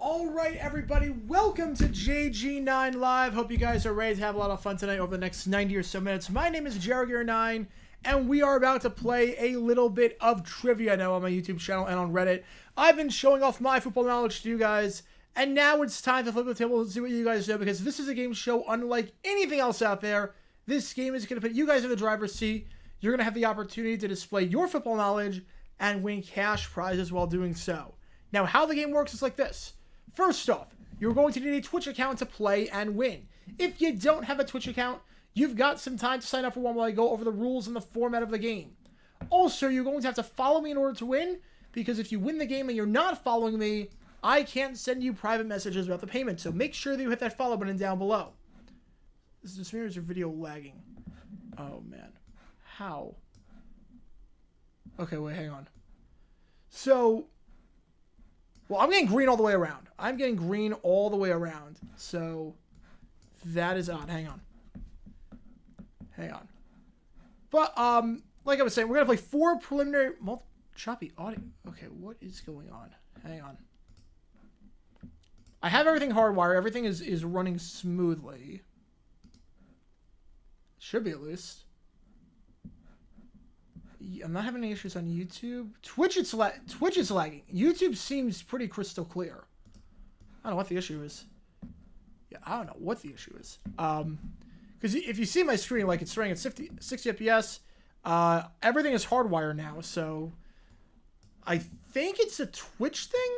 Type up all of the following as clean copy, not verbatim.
All right, everybody, welcome to JG9 Live. Hope you guys are ready to have a lot of fun tonight over the next 90 or so minutes. My name is JG9, and we are about to play a little bit of trivia now on my YouTube channel and on Reddit. I've been showing off my football knowledge to you guys, and now it's time to flip the table and see what you guys know, because this is a game show unlike anything else out there. This game is going to put you guys in the driver's seat. You're going to have the opportunity to display your football knowledge and win cash prizes while doing so. Now, how the game works is like this. First off, you're going to need a Twitch account to play and win. If you don't have a Twitch account, you've got some time to sign up for one while I go over the rules and the format of the game. Also, you're going to have to follow me in order to win, because if you win the game and you're not following me, I can't send you private messages about the payment. So make sure that you hit that follow button down below. This is your video lagging. Oh, man. How? Okay, wait, hang on. So, well, I'm getting green all the way around. I'm getting green all the way around. So, that is odd. Hang on. Hang on. But, like I was saying, we're going to play 4 preliminary... choppy audio. Okay, what is going on? Hang on. I have everything hardwired. Everything is running smoothly. Should be, at least. I'm not having any issues on YouTube. Twitch is lagging. YouTube seems pretty crystal clear. I don't know what the issue is. Yeah, I don't know what the issue is. Because if you see my screen, like, it's running at 60 FPS. Everything is hardwired now, so I think it's a Twitch thing.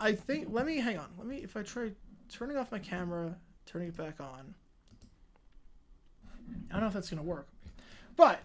I think. Hang on. If I try turning off my camera, turning it back on. I don't know if that's gonna work, but.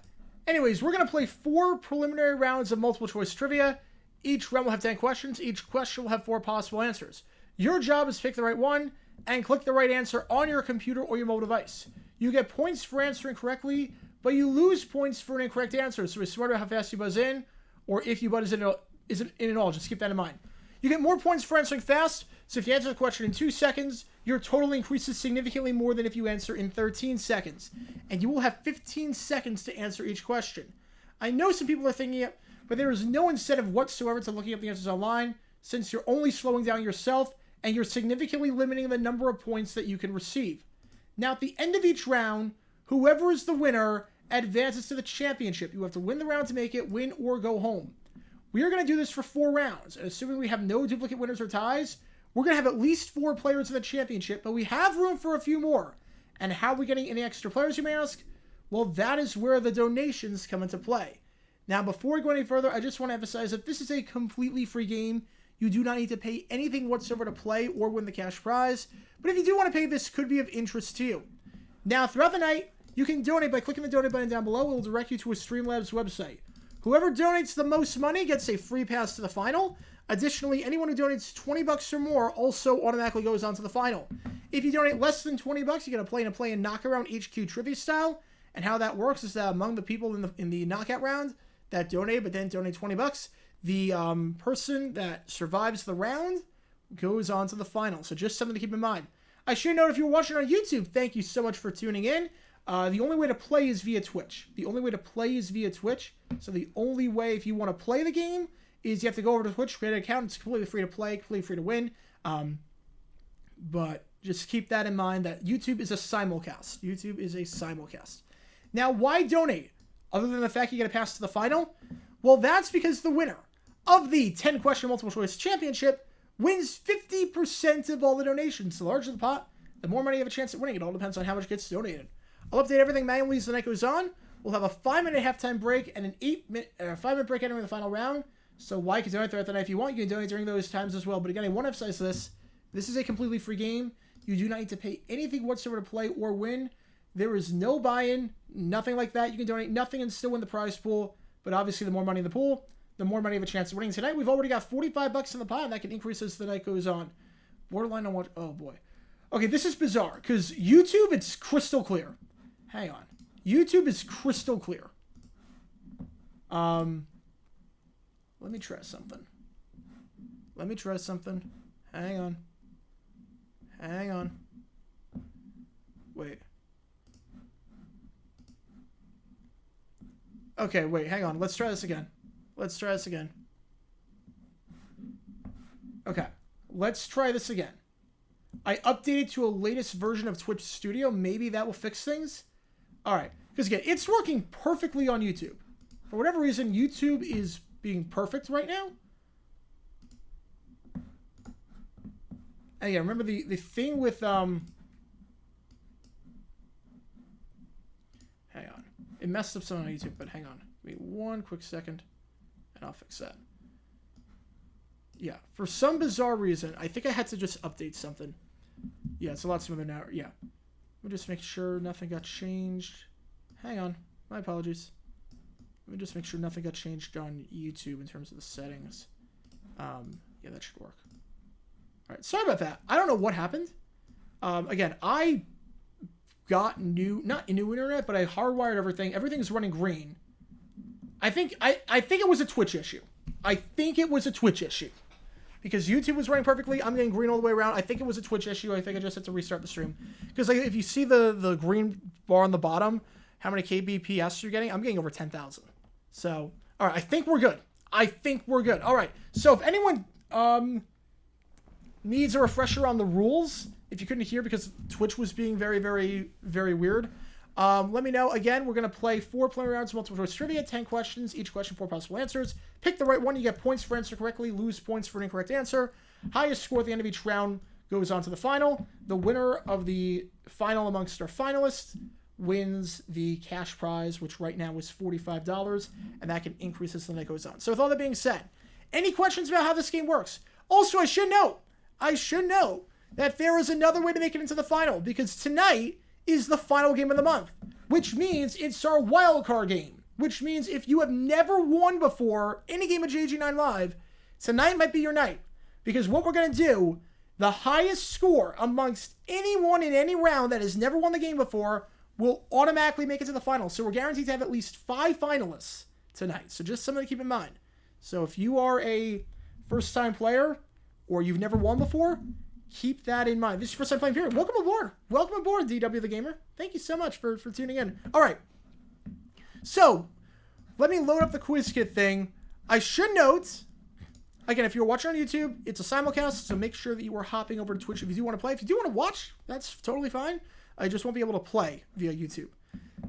Anyways, we're going to play 4 preliminary rounds of multiple choice trivia. Each round will have 10 questions. Each question will have 4 possible answers. Your job is to pick the right one and click the right answer on your computer or your mobile device. You get points for answering correctly, but you lose points for an incorrect answer. So it's smarter how fast you buzz in, or if you buzz in at all. Just keep that in mind. You get more points for answering fast, so if you answer the question in 2 seconds, your total increases significantly more than if you answer in 13 seconds. And you will have 15 seconds to answer each question. I know some people are thinking it, but there is no incentive whatsoever to looking up the answers online, since you're only slowing down yourself, and you're significantly limiting the number of points that you can receive. Now, at the end of each round, whoever is the winner advances to the championship. You have to win the round to make it, win or go home. We are going to do this for 4 rounds, and assuming we have no duplicate winners or ties, we're going to have at least 4 players in the championship, but we have room for a few more. And how are we getting any extra players, you may ask? Well, that is where the donations come into play. Now, before we go any further, I just want to emphasize that this is a completely free game. You do not need to pay anything whatsoever to play or win the cash prize. But if you do want to pay, this could be of interest to you. Now, throughout the night, you can donate by clicking the donate button down below. It will direct you to a Streamlabs website. Whoever donates the most money gets a free pass to the final. Additionally, anyone who donates $20 or more also automatically goes on to the final. If you donate less than $20, you get to play in knockaround HQ trivia style. And how that works is that among the people in the knockout round that donate but then donate $20, the person that survives the round goes on to the final. So just something to keep in mind. I should note, if you're watching on YouTube, thank you so much for tuning in. The only way to play is via Twitch. So the only way, if you want to play the game, is you have to go over to Twitch, create an account. It's completely free to play, completely free to win. But just keep that in mind, that YouTube is a simulcast. Now, why donate? Other than the fact you get a pass to the final? Well, that's because the winner of the 10-question multiple choice championship wins 50% of all the donations. The larger the pot, the more money you have a chance at winning. It all depends on how much gets donated. I'll update everything manually as the night goes on. We'll have a 5-minute halftime break and an 5-minute break entering the final round. So why? Because donate throughout the night if you want. You can donate during those times as well. But again, I want to emphasize this. This is a completely free game. You do not need to pay anything whatsoever to play or win. There is no buy-in, nothing like that. You can donate nothing and still win the prize pool. But obviously, the more money in the pool, the more money you have a chance of winning. Tonight, we've already got $45 in the pot, and that can increase as the night goes on. Borderline on what? Oh, boy. Okay, this is bizarre, because YouTube, it's crystal clear. Hang on. YouTube is crystal clear. Let me try something. Hang on. Wait. Okay, wait, hang on. Let's try this again. Okay. Let's try this again. I updated to a latest version of Twitch Studio. Maybe that will fix things. All right. Because again, it's working perfectly on YouTube. For whatever reason, YouTube is being perfect right now. And again, remember the thing with... Hang on. It messed up something on YouTube, but hang on. Give me one quick second, and I'll fix that. Yeah, for some bizarre reason, I think I had to just update something. Yeah, it's a lot smoother now. Yeah. Let me just make sure nothing got changed. Hang on. My apologies. Let me just make sure nothing got changed on YouTube in terms of the settings. Yeah, that should work. All right, sorry about that. I don't know what happened. Again, I got not new internet, but I hardwired everything. Everything's running green. I think it was a Twitch issue. I think it was a Twitch issue. Because YouTube was running perfectly, I'm getting green all the way around. I think it was a Twitch issue. I think I just had to restart the stream. Because like, if you see the green bar on the bottom, how many kbps you're getting, I'm getting over 10,000. So, all right, I think we're good. I think we're good. All right, so if anyone needs a refresher on the rules, if you couldn't hear because Twitch was being very, very, very weird, let me know. Again, we're going to play 4 preliminary rounds of multiple choice trivia, 10 questions, each question 4 possible answers. Pick the right one, you get points for answer correctly, lose points for an incorrect answer. Highest score at the end of each round goes on to the final. The winner of the final amongst our finalists wins the cash prize, which right now is $45, and that can increase as the night goes on. So with all that being said, any questions about how this game works? Also, I should note that there is another way to make it into the final, because tonight is the final game of the month, which means it's our wild card game, which means if you have never won before any game of JG9 Live, tonight might be your night, because what we're going to do, the highest score amongst anyone in any round that has never won the game before will automatically make it to the final. So we're guaranteed to have at least 5 finalists tonight. So just something to keep in mind. So if you are a first-time player or you've never won before, keep that in mind. This is your first time playing period. Welcome aboard. Welcome aboard, DW the Gamer. Thank you so much for tuning in. All right. So let me load up the quiz kit thing. I should note, again, if you're watching on YouTube, it's a simulcast, so make sure that you are hopping over to Twitch if you do want to play. If you do want to watch, that's totally fine. I just won't be able to play via YouTube.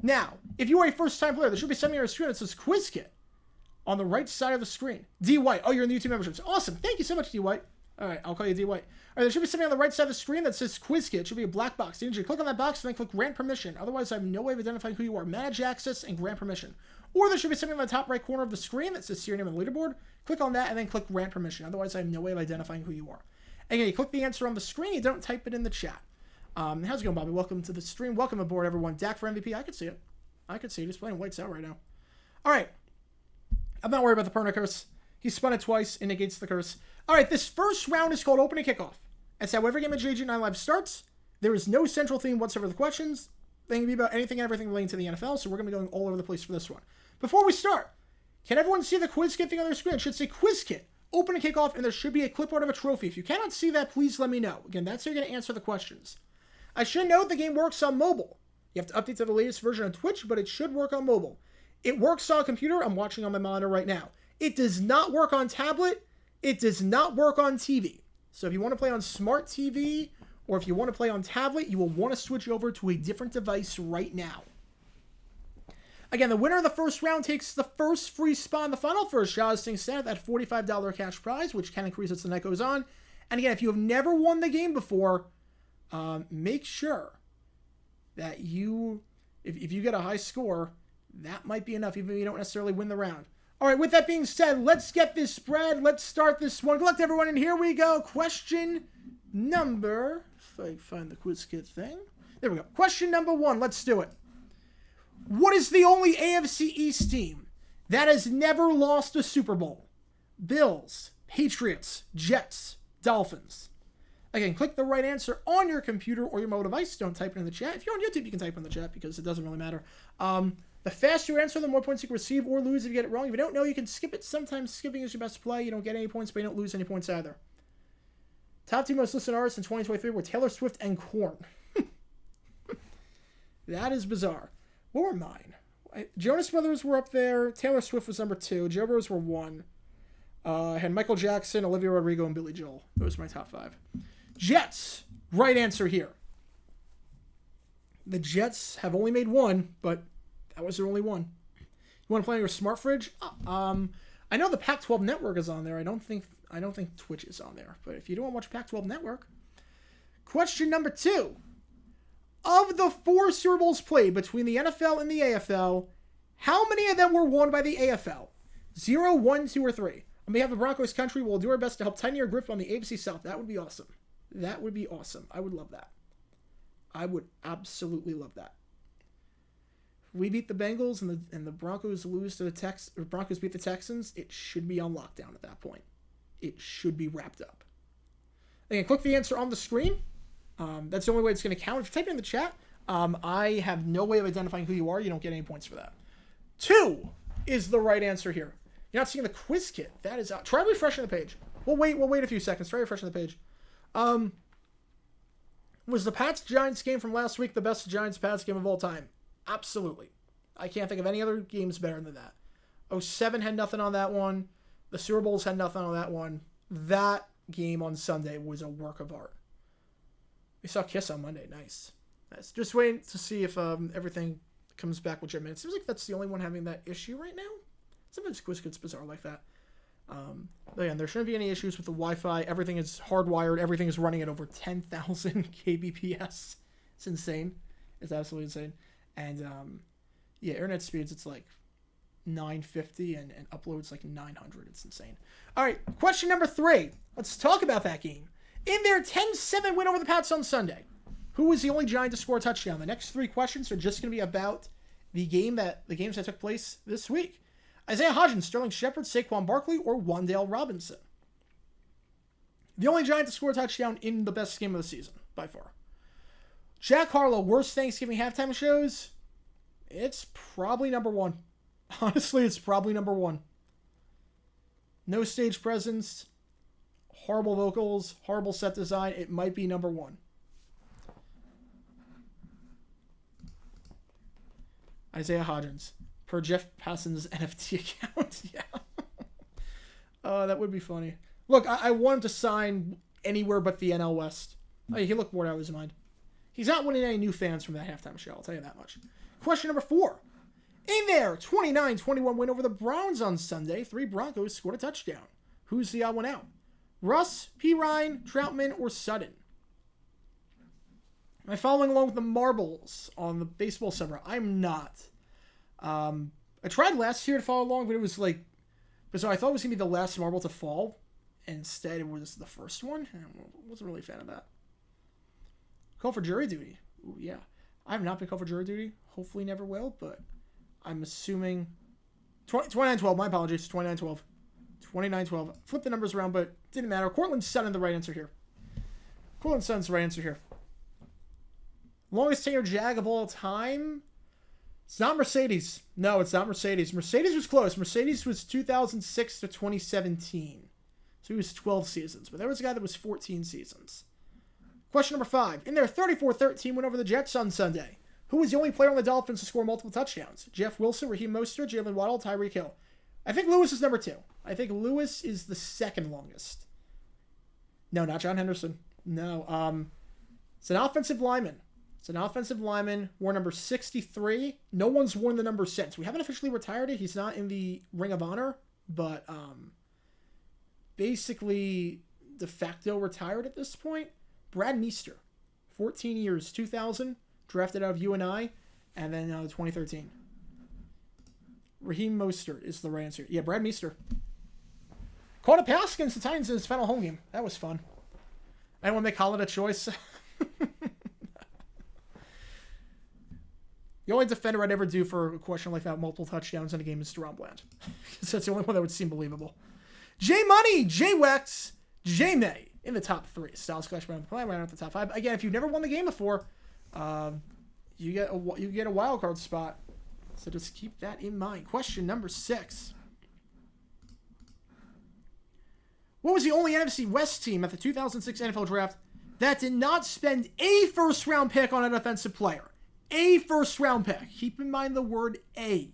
Now, if you are a first-time player, there should be something on your screen that says Quiz Kit on the right side of the screen. D. White. Oh, you're in the YouTube memberships. Awesome. Thank you so much, D. White. All right, I'll call you D. White. All right, there should be something on the right side of the screen that says Quiz Kit. It should be a black box. You need to click on that box and then click Grant Permission. Otherwise, I have no way of identifying who you are. Manage access and grant permission. Or there should be something on the top right corner of the screen that says see your name on the leaderboard. Click on that and then click Grant Permission. Otherwise, I have no way of identifying who you are. Again, you click the answer on the screen. You don't type it in the chat. How's it going, Bobby? Welcome to the stream. Welcome aboard, everyone. Dak for MVP. I could see it. I could see it. He's playing lights out right now. All right. I'm not worried about the permanent curse. He spun it twice. It negates the curse. All right. This first round is called Open and Kickoff. That's how every game of JG9 Live starts. There is no central theme whatsoever to the questions. They can be about anything and everything relating to the NFL, so we're going to be going all over the place for this one. Before we start, can everyone see the quiz kit thing on their screen? It should say Quiz Kit, Open and Kickoff, and there should be a clipboard of a trophy. If you cannot see that, please let me know. Again, that's how you're going to answer the questions. I should note the game works on mobile. You have to update to the latest version on Twitch, but it should work on mobile. It works on computer. I'm watching on my monitor right now. It does not work on tablet. It does not work on TV. So if you want to play on smart TV or if you want to play on tablet, you will want to switch over to a different device right now. Again, the winner of the first round takes the first free spot in the final for a shot staying stand at that $45 cash prize, which can increase as the night goes on. And again, if you have never won the game before, make sure that if you get a high score, that might be enough, even if you don't necessarily win the round. All right, with that being said, let's get this spread. Let's start this one. Good luck to everyone, and here we go. Question number, if I find the quiz kit thing. There we go. Question number 1. Let's do it. What is the only AFC East team that has never lost a Super Bowl? Bills, Patriots, Jets, Dolphins. Again, click the right answer on your computer or your mobile device. Don't type it in the chat. If you're on YouTube, you can type it in the chat because it doesn't really matter. The faster you answer, the more points you can receive or lose if you get it wrong. If you don't know, you can skip it. Sometimes skipping is your best play. You don't get any points, but you don't lose any points either. Top 2 most listened artists in 2023 were Taylor Swift and Korn. That is bizarre. What were mine? Jonas Brothers were up there. Taylor Swift was number 2. Joe Bros were 1. I had Michael Jackson, Olivia Rodrigo, and Billy Joel. Those are my top 5. Jets. Right answer here. The Jets have only made one, but that was their only one. You want to play on your smart fridge? I know the Pac-12 network is on there. I don't think Twitch is on there. But if you don't want to watch Pac-12 network. Question number 2. Of the 4 Super Bowls played between the NFL and the AFL, how many of them were won by the AFL? 0, 1, 2, or 3? On behalf of Broncos country, we'll do our best to help tighten your grip on the AFC South. That would be awesome. That would be awesome. I would love that. I would absolutely love that. If we beat the Bengals and the Broncos lose to the Broncos beat the Texans, it should be on lockdown at that point. It should be wrapped up. Again, click the answer on the screen. That's the only way it's going to count. If you type it in the chat, I have no way of identifying who you are. You don't get any points for that. 2 is the right answer here. You're not seeing the quiz kit. That is out. Try refreshing the page. We'll wait a few seconds. Try refreshing the page. Was the Pats-Giants game from last week the best Giants-Pats game of all time? Absolutely. I can't think of any other games better than that. 07 had nothing on that one. The Super Bowls had nothing on that one. That game on Sunday was a work of art. We saw Kiss on Monday. Nice. Just waiting to see if everything comes back legitimate. It seems like that's the only one having that issue right now. Sometimes quiz gets bizarre like that. But yeah, there shouldn't be any issues with the Wi-Fi. Everything is hardwired. Everything is running at over 10,000 kbps. It's insane. It's absolutely insane. And yeah, internet speeds, it's like 950 and uploads like 900. It's insane. All right, question number 3. Let's talk about that game. In their 10-7 win over the Pats on Sunday, who was the only Giant to score a touchdown? The next 3 questions are just going to be about the games that took place this week. Isaiah Hodgins, Sterling Shepard, Saquon Barkley, or Wan'Dale Robinson? The only Giant to score a touchdown in the best game of the season, by far. Jack Harlow, worst Thanksgiving halftime shows? It's probably number 1. Honestly, it's probably number 1. No stage presence, horrible vocals, horrible set design. It might be number 1. Isaiah Hodgins. Per Jeff Passan's NFT account. Yeah. That would be funny. Look, I want him to sign anywhere but the NL West. Oh, he looked bored out of his mind. He's not winning any new fans from that halftime show, I'll tell you that much. Question number 4. In their 29-21 win over the Browns on Sunday, 3 Broncos scored a touchdown. Who's the odd one out? Russ, P. Ryan, Troutman, or Sutton? Am I following along with the marbles on the baseball summer? I'm not. I tried last year to follow along, but it was like, so I thought it was going to be the last marble to fall. Instead, it was the first one. I wasn't really a fan of that. Call for jury duty. Ooh, yeah. I have not been called for jury duty. Hopefully never will, but I'm assuming 29-12. My apologies. 29-12. 29-12. Flip the numbers around, but didn't matter. Cortland Sutton, the right answer here. Cortland Sutton's the right answer here. Longest tenured Jag of all time? It's not Mercedes. No, it's not Mercedes. Mercedes was close. Mercedes was 2006 to 2017. So he was 12 seasons. But there was a guy that was 14 seasons. Question number 5. In their 34-13 win over the Jets on Sunday, who was the only player on the Dolphins to score multiple touchdowns? Jeff Wilson, Raheem Mostert, Jalen Waddle, Tyreek Hill. I think Lewis is number 2. I think Lewis is the second longest. No, not John Henderson. No. It's an offensive lineman. It's an offensive lineman, wore number 63. No one's worn the number since. We haven't officially retired it. He's not in the Ring of Honor, but basically de facto retired at this point. Brad Meester, 14 years, 2000, drafted out of UNI, and then 2013. Raheem Mostert is the right answer. Yeah, Brad Meester. Caught a pass against the Titans in his final home game. That was fun. I don't want to make Holland a choice. The only defender I'd ever do for a question like that, multiple touchdowns in a game, is Deron Bland. Because that's the only one that would seem believable. J Money, J Wex, J May in the top 3. Styles Clash round play right at the top 5. Again, if you've never won the game before, you get a wild card spot. So just keep that in mind. Question number 6. What was the only NFC West team at the 2006 NFL Draft that did not spend a first-round pick on an offensive player? A first-round pick. Keep in mind the word A.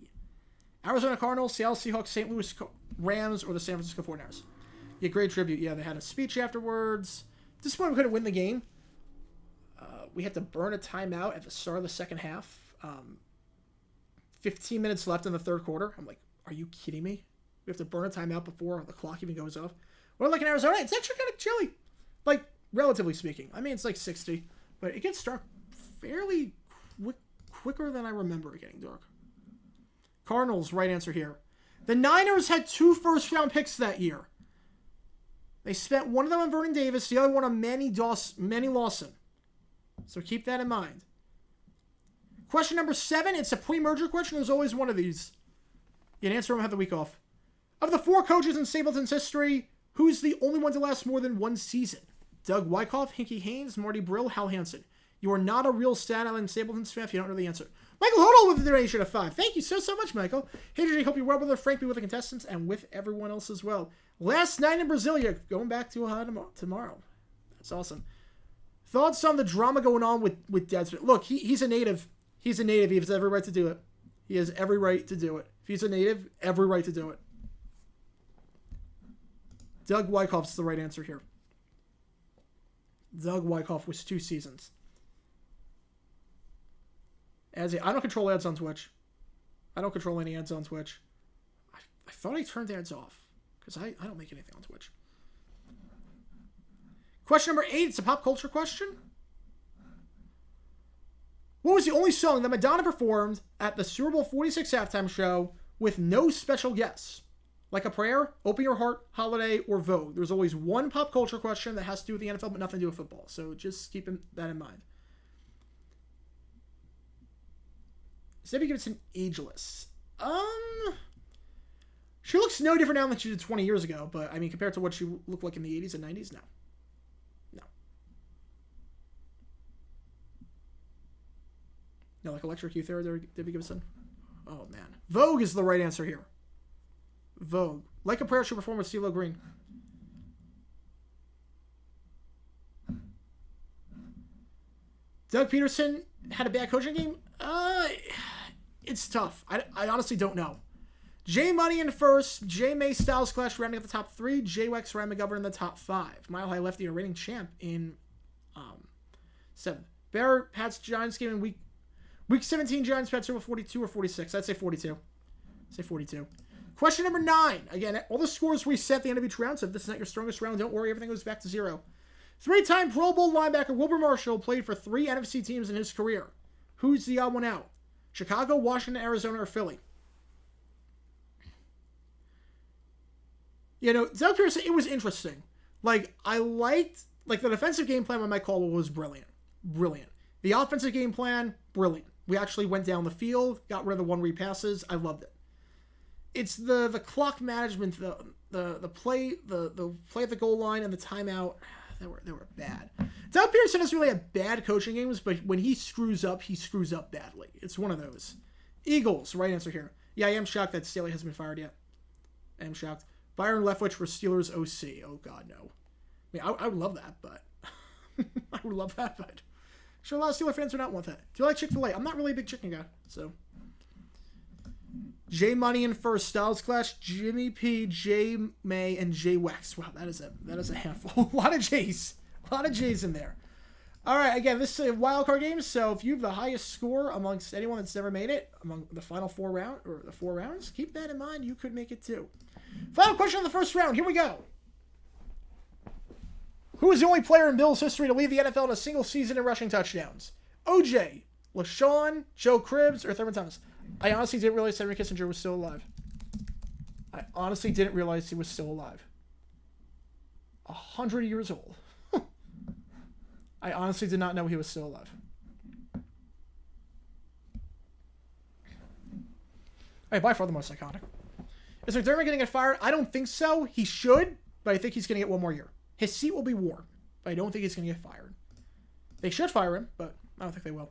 Arizona Cardinals, Seattle Seahawks, St. Louis Rams or the San Francisco 49ers. Yeah, great tribute. Yeah, they had a speech afterwards. At this point, we couldn't win the game. We had to burn a timeout at the start of the second half. 15 minutes left in the third quarter. I'm like, are you kidding me? We have to burn a timeout before the clock even goes off. We're like in Arizona. It's actually kind of chilly. Like, relatively speaking. I mean, it's like 60. But it gets dark fairly quicker than I remember it getting dark. Cardinals, right answer here. The Niners had 2 first-round picks that year. They spent one of them on Vernon Davis, the other one on Manny Lawson. So keep that in mind. Question number 7. It's a pre-merger question. There's always one of these. You can answer them, have the week off. Of the 4 coaches in Stapleton's history, who's the only one to last more than 1 season? Doug Wyckoff, Hinkie Haynes, Marty Brill, Hal Hansen. You are not a real Staten Island Stapleton's fan if you don't know the answer. Michael Hodel with the donation of 5. Thank you so much, Michael. Hey, JJ, hope you're well, brother. Frank, be with the contestants and with everyone else as well. Last night in Brasilia, going back to tomorrow. That's awesome. Thoughts on the drama going on with Desmond? Look, he's a native. He's a native. He has every right to do it. He has every right to do it. If he's a native, every right to do it. Doug Wyckoff's the right answer here. Doug Wyckoff was 2 seasons. I don't control ads on Twitch. I don't control any ads on Twitch. I thought I turned ads off because I don't make anything on Twitch. Question number 8. It's a pop culture question. What was the only song that Madonna performed at the Super Bowl 46 halftime show with no special guests? Like a Prayer, Open Your Heart, Holiday, or Vogue. There's always one pop culture question that has to do with the NFL but nothing to do with football. So just keep that in mind. Debbie Gibson, ageless. She looks no different now than she did 20 years ago, but I mean, compared to what she looked like in the 80s and 90s, no. No, like Electric Youth era, Debbie Gibson. Oh, man. Vogue is the right answer here. Vogue. Like a Prayer, she performed with CeeLo Green. Doug Peterson had a bad coaching game? It's tough. I honestly don't know. J Money in first, J May Styles Clash rounding up the top 3, J Wex Ryan McGovern in the top 5. Mile High Lefty, a reigning champ in 7th. Bear Pats Giants game in week 17. Giants Pats Super 42 or 46. I'd say 42. Say 42. Question number 9. Again, all the scores reset at the end of each round, so if this is not your strongest round, don't worry, everything goes back to 0. 3-time Pro Bowl linebacker Wilbur Marshall played for 3 NFC teams in his career. Who's the odd one out? Chicago, Washington, Arizona, or Philly? You know, Doug Pearson, it was interesting. Like, I liked, the defensive game plan by Mike Caldwell was brilliant. Brilliant. The offensive game plan, brilliant. We actually went down the field, got rid of the 1-read passes. I loved it. It's the clock management, the play at the goal line and the timeout. They were bad. Doug Pearson has really had bad coaching games, but when he screws up badly. It's one of those. Eagles, right answer here. Yeah, I am shocked that Staley hasn't been fired yet. I am shocked. Byron Leftwich for Steelers OC. Oh, God, no. I mean, I would love that, but... I would love that, but... Sure, a lot of Steeler fans would not want that. Do you like Chick-fil-A? I'm not really a big chicken guy, so... J Money in first, Styles Clash, Jimmy P, J May, and J Wex. Wow, that is a handful. A lot of J's. A lot of J's in there. All right, again, this is a wild card game, so if you have the highest score amongst anyone that's never made it among the final 4 rounds, keep that in mind. You could make it too. Final question of the first round. Here we go. Who is the only player in Bills history to lead the NFL in a single season in rushing touchdowns? OJ, LaShawn, Joe Cribbs, or Thurman Thomas? I honestly didn't realize Henry Kissinger was still alive. I honestly didn't realize he was still alive. 100 years old. I honestly did not know he was still alive. Hey, by far the most iconic. Is McDermott going to get fired? I don't think so. He should, but I think he's going to get one more year. His seat will be warm, but I don't think he's going to get fired. They should fire him, but I don't think they will.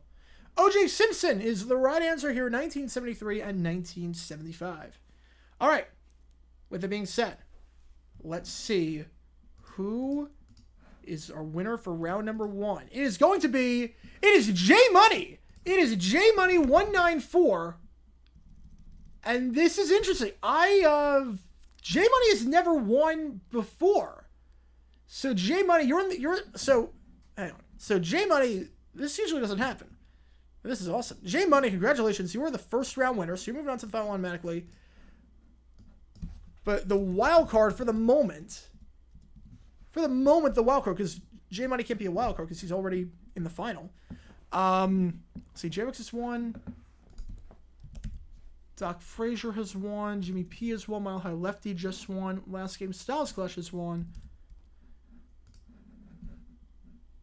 O.J. Simpson is the right answer here, 1973 and 1975. All right. With that being said, let's see who is our winner for round number 1. It is going to be, it is J Money. It is J Money 194. And this is interesting. I J Money has never won before. So J Money, hang on. So J Money, this usually doesn't happen. This is awesome. J Money, congratulations. You are the first round winner, so you're moving on to the final automatically. But the wild card for the moment, the wild card, because J Money can't be a wild card because he's already in the final. See, J-Rex has won. Doc Frazier has won. Jimmy P has won. Mile High Lefty just won. Last game, Styles Clash has won.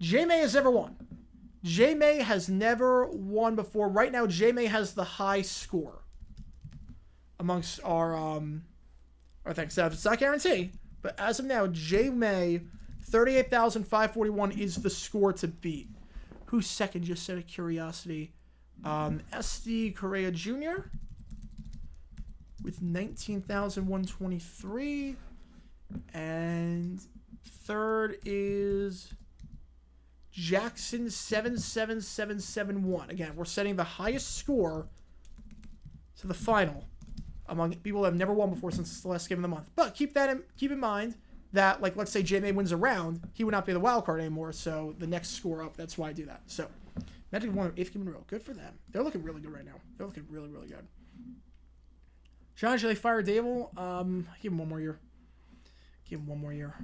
J-May has never won. J-May has never won before. Right now, J-May has the high score amongst our things. So it's not guaranteed, but as of now, J-May, 38,541 is the score to beat. Who's second, just out of curiosity? SD Correa Jr. with 19,123. And third is Jackson 77771. Again, we're setting the highest score to the final among people that have never won before since it's the last game of the month. But keep in mind that, like, let's say J-May wins a round, he would not be the wild card anymore, so the next score up, that's why I do that. So, Magic won their 8th game in a row. Good for them. They're looking really good right now. They're looking really, really good. John, should they fire Dable? Give him one more year.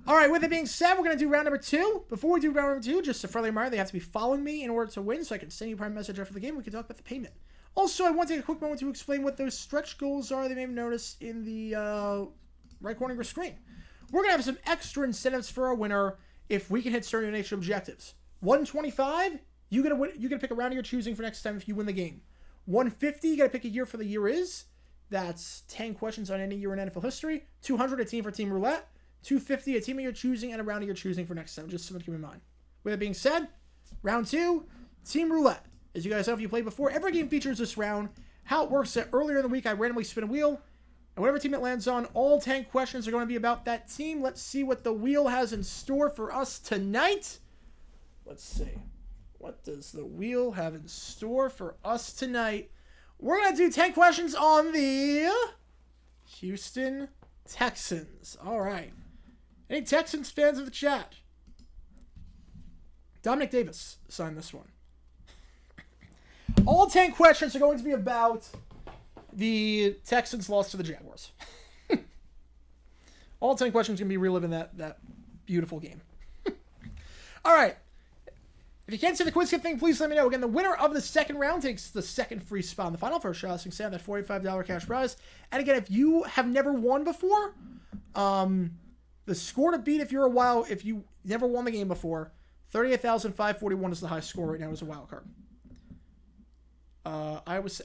All right, with it being said, we're going to do round number 2. Before we do round number 2, just a friendly reminder, they have to be following me in order to win, so I can send you a private message after the game. We can talk about the payment. Also, I want to take a quick moment to explain what those stretch goals are. They may have noticed in the right corner of your screen. We're going to have some extra incentives for our winner if we can hit certain nature objectives. 125, you got to pick a round of your choosing for next time if you win the game. 150, you got to pick a year for the year is. That's 10 questions on any year in NFL history. 200, a team for Team Roulette. 250, a team of your choosing and a round of your choosing for next time. Just something to keep in mind. With that being said, round 2, Team Roulette. As you guys know, if you played before, every game features this round. How it works is that earlier in the week, I randomly spin a wheel. And whatever team it lands on, all 10 questions are going to be about that team. Let's see what the wheel has in store for us tonight. Let's see. What does the wheel have in store for us tonight? We're going to do 10 questions on the Houston Texans. All right. Any Texans fans in the chat? Dominic Davis signed this one. All 10 questions are going to be about the Texans' loss to the Jaguars. All 10 questions are going to be reliving that beautiful game. All right. If you can't see the quiz skip thing, please let me know. Again, the winner of the second round takes the second free spot in the final for a shot. So you can save that $45 cash prize. And again, if you have never won before, the score to beat if you never won the game before, 38,541 is the highest score right now as a wild card.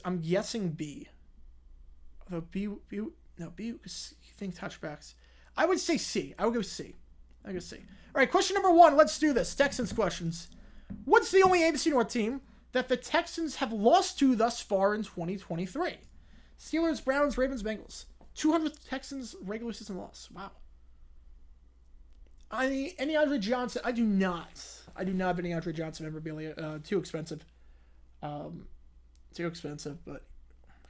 I'm guessing B. Although B, because you think touchbacks. I would say C. I would go C. All right, question number 1. Let's do this. Texans questions. What's the only AFC North team that the Texans have lost to thus far in 2023? Steelers, Browns, Ravens, Bengals. 200th Texans regular season loss. Wow. Any Andre Johnson? I do not have any Andre Johnson memorabilia. Too expensive. But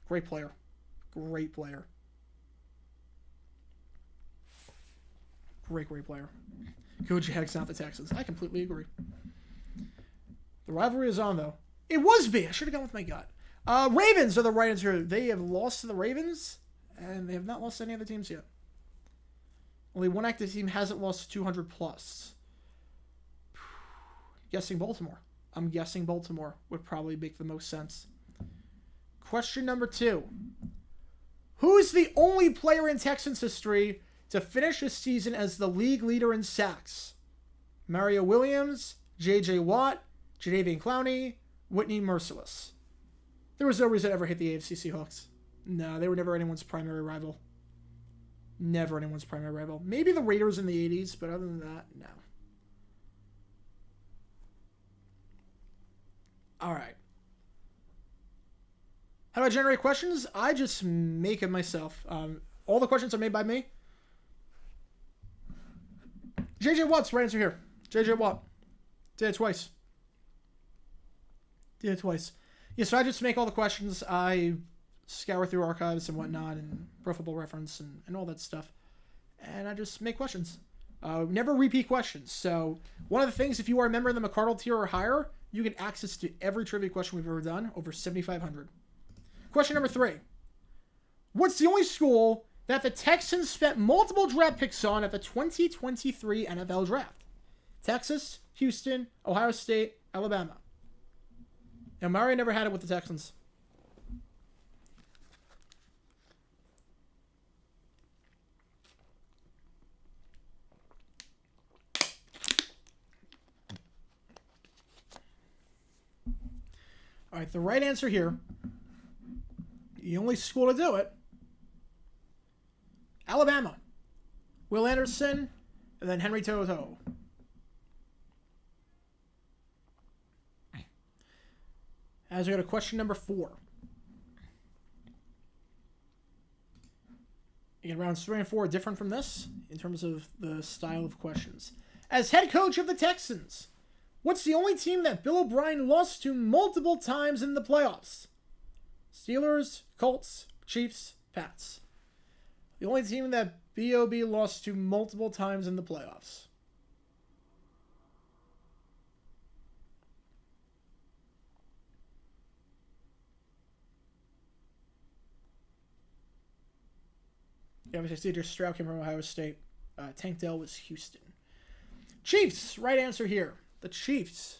great player. Great player. Great player. Go Jags, not the Texans. I completely agree. The rivalry is on, though. It was B. I should have gone with my gut. Ravens are the right answer. They have lost to the Ravens, and they have not lost to any other teams yet. Only one active team hasn't lost 200 plus. Guessing Baltimore. I'm guessing Baltimore would probably make the most sense. Question number 2. Who's the only player in Texans history to finish this season as the league leader in sacks? Mario Williams, J.J. Watt, Jadeveon Clowney, Whitney Merciless. There was no reason to ever hit the AFC Seahawks. No, they were never anyone's primary rival. Never anyone's primary rival. Maybe the Raiders in the 80s, but other than that, no. All right. How do I generate questions? I just make it myself. All the questions are made by me. JJ Watt's right answer here. JJ Watt. Did it twice. Yeah, so I just make all the questions. I scour through archives and whatnot and Pro Football Reference and all that stuff. And I just make questions. Never repeat questions. So one of the things, if you are a member of the McCardle tier or higher, you get access to every trivia question we've ever done, over 7,500. Question number 3. What's the only school that the Texans spent multiple draft picks on at the 2023 NFL Draft? Texas, Houston, Ohio State, Alabama. Now, Mario never had it with the Texans. All right, the right answer here, the only school to do it, Alabama. Will Anderson, and then Henry Toto. As we go to question number 4. Again, rounds 3 and 4 are different from this in terms of the style of questions. As head coach of the Texans, what's the only team that Bill O'Brien lost to multiple times in the playoffs? Steelers, Colts, Chiefs, Pats. The only team that B.O.B. lost to multiple times in the playoffs. Yeah, obviously, Cedric Stroud came from Ohio State. Tank Dell was Houston. Chiefs, right answer here. The Chiefs.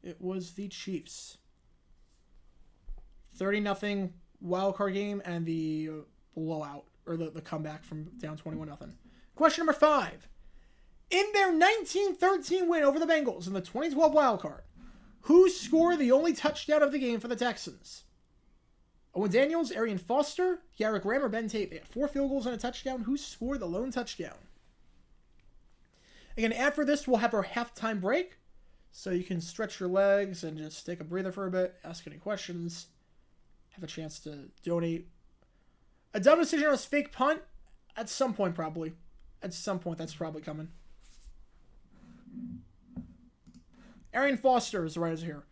It was the Chiefs. 30-0 wild card game and the blowout, or the comeback from down 21-0. Question number 5. In their 1913 win over the Bengals in the 2012 wild card, who scored the only touchdown of the game for the Texans? Owen Daniels, Arian Foster, Garrett Graham, or Ben Tate. They had 4 field goals and a touchdown. Who scored the lone touchdown? Again, after this, we'll have our halftime break. So you can stretch your legs and just take a breather for a bit, ask any questions, have a chance to donate. A dumb decision on a fake punt? At some point, probably. At some point, that's probably coming. Arian Foster is the right answer here.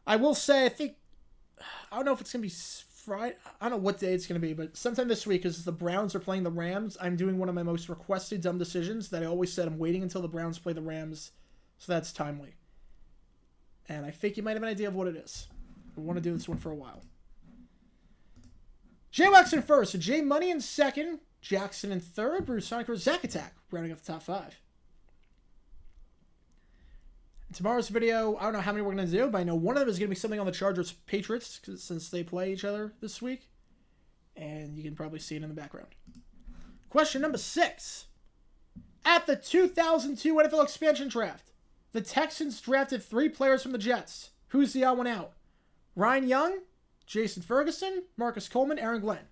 I will say, I don't know if it's going to be Friday. I don't know what day it's going to be, but sometime this week, as the Browns are playing the Rams, I'm doing one of my most requested dumb decisions that I always said I'm waiting until the Browns play the Rams, so that's timely. And I think you might have an idea of what it is. I want to do this one for a while. Jay Wax in first, Jay Money in second, Jackson in third, Bruce Sonic or Zack Attack, rounding up the top 5. In tomorrow's video, I don't know how many we're going to do, but I know one of them is going to be something on the Chargers Patriots, since they play each other this week. And you can probably see it in the background. Question number 6. At the 2002 NFL expansion draft, the Texans drafted 3 players from the Jets. Who's the odd one out? Ryan Young, Jason Ferguson, Marcus Coleman, Aaron Glenn.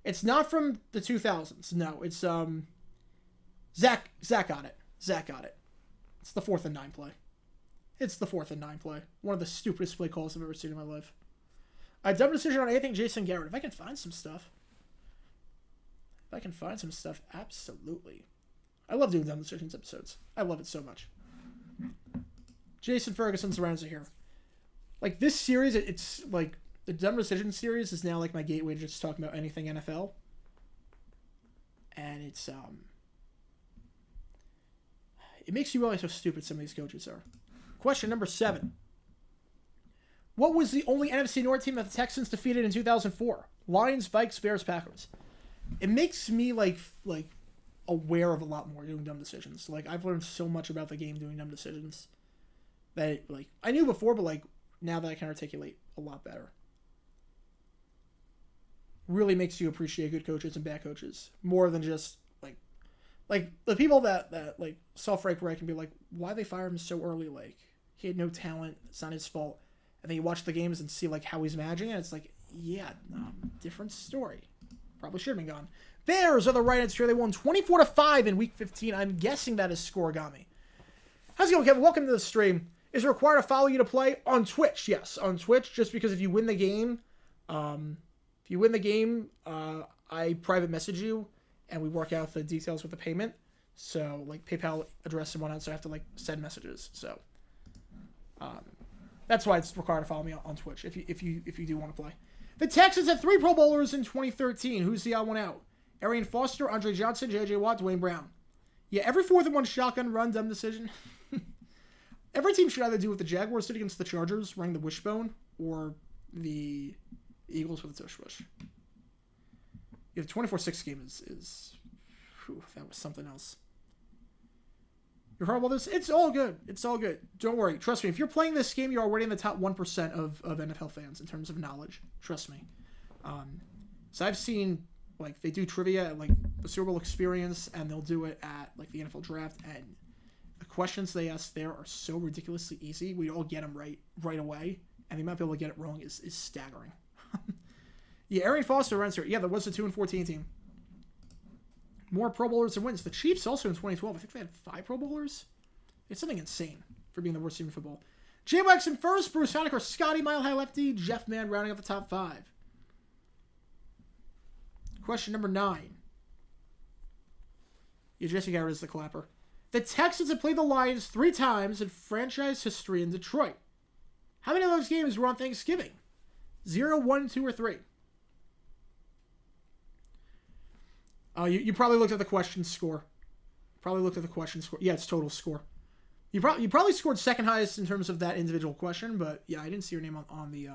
It's not from the 2000s. No, it's Zach got it. Zach got it. It's the 4th and 9 play. It's the 4th and 9 play. One of the stupidest play calls I've ever seen in my life. I dumb decision on anything Jason Garrett. If I can find some stuff. Absolutely. I love doing dumb decisions episodes. I love it so much. Jason Ferguson's around here. Like, this series, it's like, the Dumb Decision series is now like my gateway to just talking about anything NFL. And it's, it makes you realize how stupid some of these coaches are. Question number 7. What was the only NFC North team that the Texans defeated in 2004? Lions, Vikes, Bears, Packers. It makes me, like aware of a lot more doing dumb decisions. Like, I've learned so much about the game doing dumb decisions that, like, I knew before, but, like, now that I can articulate a lot better. Really makes you appreciate good coaches and bad coaches more than just, like the people that like, saw Frank Reich and be like, why they fire him so early? Like, he had no talent. It's not his fault. And then you watch the games and see, like, how he's managing it. It's like, yeah, no, different story. Probably should have been gone. Bears are the right answer. They won 24-5 in Week 15. I'm guessing that is Scoregami. How's it going, Kevin? Welcome to the stream. Is it required to follow you to play? On Twitch, yes. On Twitch, just because if you win the game, I private message you, and we work out the details with the payment. So, like, PayPal address and whatnot, so I have to, like, send messages. So, That's why it's required to follow me on Twitch if you do want to play. The Texans had 3 Pro Bowlers in 2013. Who's the odd one out? Arian Foster, Andre Johnson, J.J. Watt, Dwayne Brown. Yeah, every 4th and 1 shotgun run, dumb decision. Every team should either do what the Jaguars did against the Chargers, running the wishbone, or the Eagles with the tush push. Yeah, the 24-6 game is whew, that was something else. You're horrible at this? It's all good. It's all good. Don't worry. Trust me. If you're playing this game, you're already in the top 1% of NFL fans in terms of knowledge. Trust me. So I've seen, like, they do trivia at, like, the Super Bowl Experience, and they'll do it at, like, the NFL Draft, and the questions they ask there are so ridiculously easy. We all get them right away, and the amount of people that get it wrong is staggering. Yeah, Arian Foster runs here. Yeah, that was the 2-14 team. More Pro Bowlers than wins. The Chiefs also in 2012. I think they had 5 Pro Bowlers. It's something insane for being the worst team in football. J. Waxon first. Bruce Honecker, Scotty, Mile High Lefty, Jeff Mann rounding up the top 5. Question number 9. Yeah, Jesse Garrett is the clapper. The Texans have played the Lions 3 times in franchise history in Detroit. How many of those games were on Thanksgiving? 0, 1, 2, or 3? You probably looked at the question score. Yeah, it's total score. You probably scored second highest in terms of that individual question, but yeah, I didn't see your name on the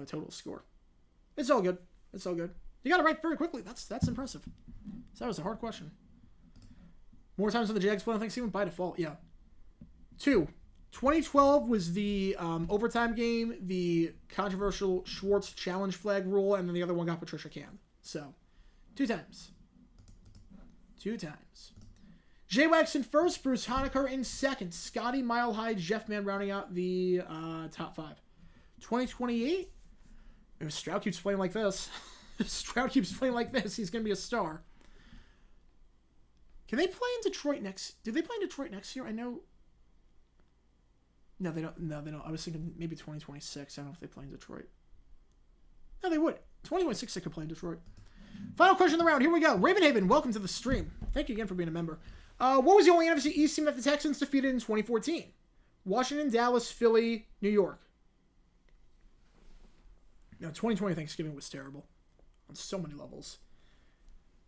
total score. It's all good. It's all good. You got it right very quickly. That's impressive. So that was a hard question. More times than the Jags play on Thanksgiving by default. Yeah. 2. 2012 was the overtime game, the controversial Schwartz challenge flag rule, and then the other one got Patricia canned. So, 2 times. 2 times. J. Waxon first, Bruce Honecker in second, Scotty, Mile High, Jeff Mann rounding out the top 5. 2028, if Stroud keeps playing like this, he's going to be a star. Can they play in Detroit next? Do they play in Detroit next year? I know. No, they don't. No, they don't. I was thinking maybe 2026. I don't know if they play in Detroit. No, they would. 2026 they could play in Detroit. Final question of the round. Here we go. Ravenhaven, welcome to the stream. Thank you again for being a member. What was the only NFC East team that the Texans defeated in 2014? Washington, Dallas, Philly, New York. No, 2020 Thanksgiving was terrible on so many levels.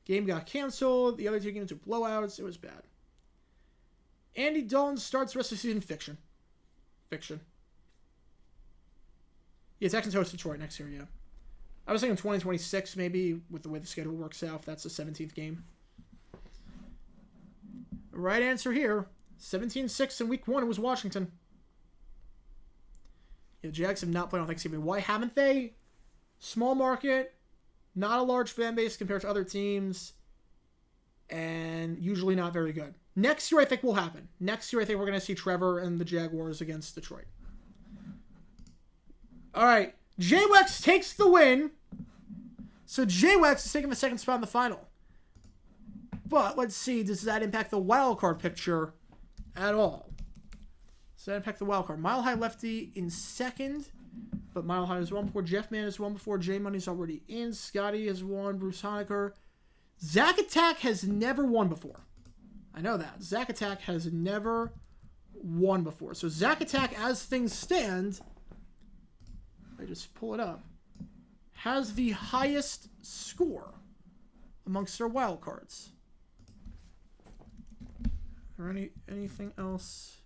Game got canceled. The other 2 games were blowouts. It was bad. Andy Dalton starts the rest of the season. Fiction. Yeah, Texans host Detroit next year, yeah. I was thinking 2026 maybe with the way the schedule works out. If that's the 17th game. Right answer here. 17-6 in week 1 was Washington. Yeah, Jags have not played on Thanksgiving. Why haven't they? Small market, not a large fan base compared to other teams, and usually not very good. Next year, I think will happen. Next year, I think we're going to see Trevor and the Jaguars against Detroit. All right. J-Wex takes the win. So J-Wex is taking the 2nd spot in the final. But let's see. Does that impact the wild card picture at all? Does that impact the wild card? Mile High Lefty in 2nd. But Mile High has won before. Jeff Mann has won before. J Money's already in. Scotty has won. Bruce Honecker. Zack Attack has never won before. I know that. Zack Attack has never won before. So Zack Attack, as things stand, I just pull it up, has the highest score amongst their wild cards. Or anything else?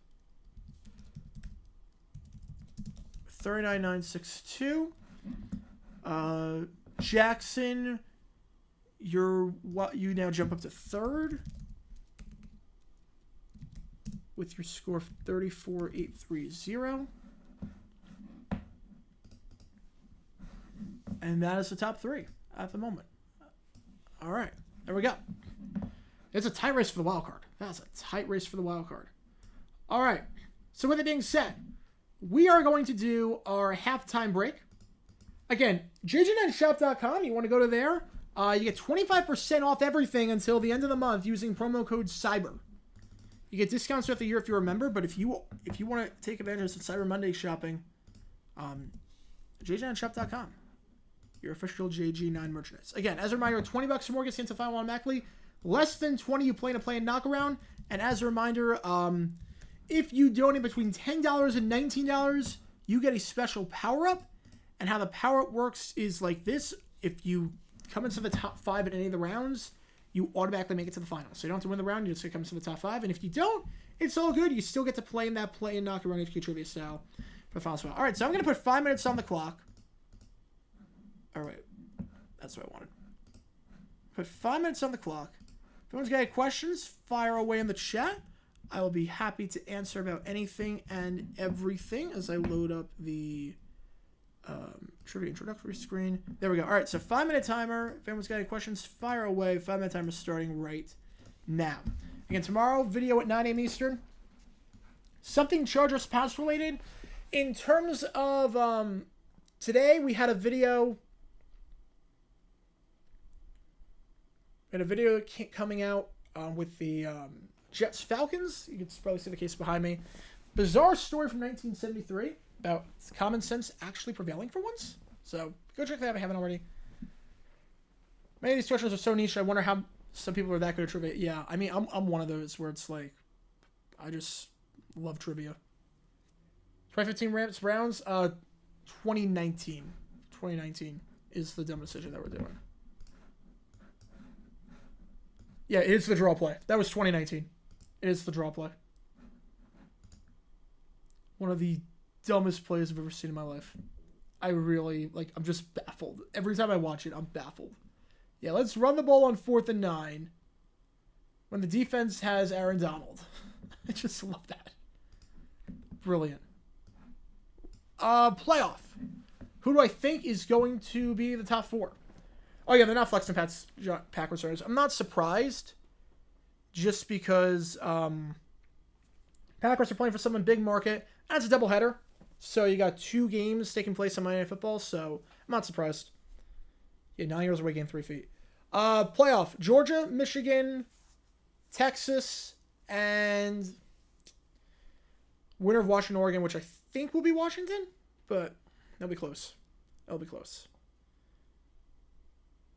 39,962. Jackson, you now jump up to 3rd with your score of 34,830. And that is the top 3 at the moment. All right, there we go. It's a tight race for the wild card. That's a tight race for the wild card. All right, so with it being said, we are going to do our halftime break. Again, JG9shop.com. You want to go to there. You get 25% off everything until the end of the month using promo code CYBER. You get discounts throughout the year if you're a member, but if you want to take advantage of Cyber Monday shopping, JG9shop.com. Your official JG9 merchandise. Again, as a reminder, $20 or more gets into final automatically. Less than 20, you play in a knock around. And as a reminder, If you donate between $10 and $19, you get a special power-up. And how the power-up works is like this. If you come into the top 5 in any of the rounds, you automatically make it to the final. So you don't have to win the round, you just come into the top 5. And if you don't, it's all good. You still get to play in that play and knock around HQ trivia style for the final spot. All right, so I'm going to put 5 minutes on the clock. All right, that's what I wanted. Put 5 minutes on the clock. If anyone's got any questions, fire away in the chat. I will be happy to answer about anything and everything as I load up the trivia introductory screen. There we go. All right, so 5-minute timer. If anyone's got any questions, fire away. 5-minute timer starting right now. Again, tomorrow, video at 9 a.m. Eastern. Something Chargers pass related. In terms of today, we had a video. We had a video coming out with the Jets Falcons. You can probably see the case behind me. Bizarre story from 1973 about common sense actually prevailing for once. So go check that out if you haven't already. Many of these questions are so niche. I wonder how some people are that good at trivia. Yeah, I mean, I'm one of those where it's like, I just love trivia. 2015 Rams Browns, 2019. 2019 is the dumb decision that we're doing. Yeah, it is the draw play. That was 2019. It is the draw play. One of the dumbest plays I've ever seen in my life. I really, I'm just baffled. Every time I watch it, I'm baffled. Yeah, let's run the ball on 4th and 9 when the defense has Aaron Donald. I just love that. Brilliant. Playoff. Who do I think is going to be the top 4? Oh, yeah, they're not flexing Packers starters. I'm not surprised just because Packers are playing for someone big market. That's a doubleheader. So you got 2 games taking place on Monday Night Football, so I'm not surprised. Yeah, 9 years away, game 3 feet. Playoff. Georgia, Michigan, Texas, and winner of Washington, Oregon, which I think will be Washington, but they'll be close. They'll be close.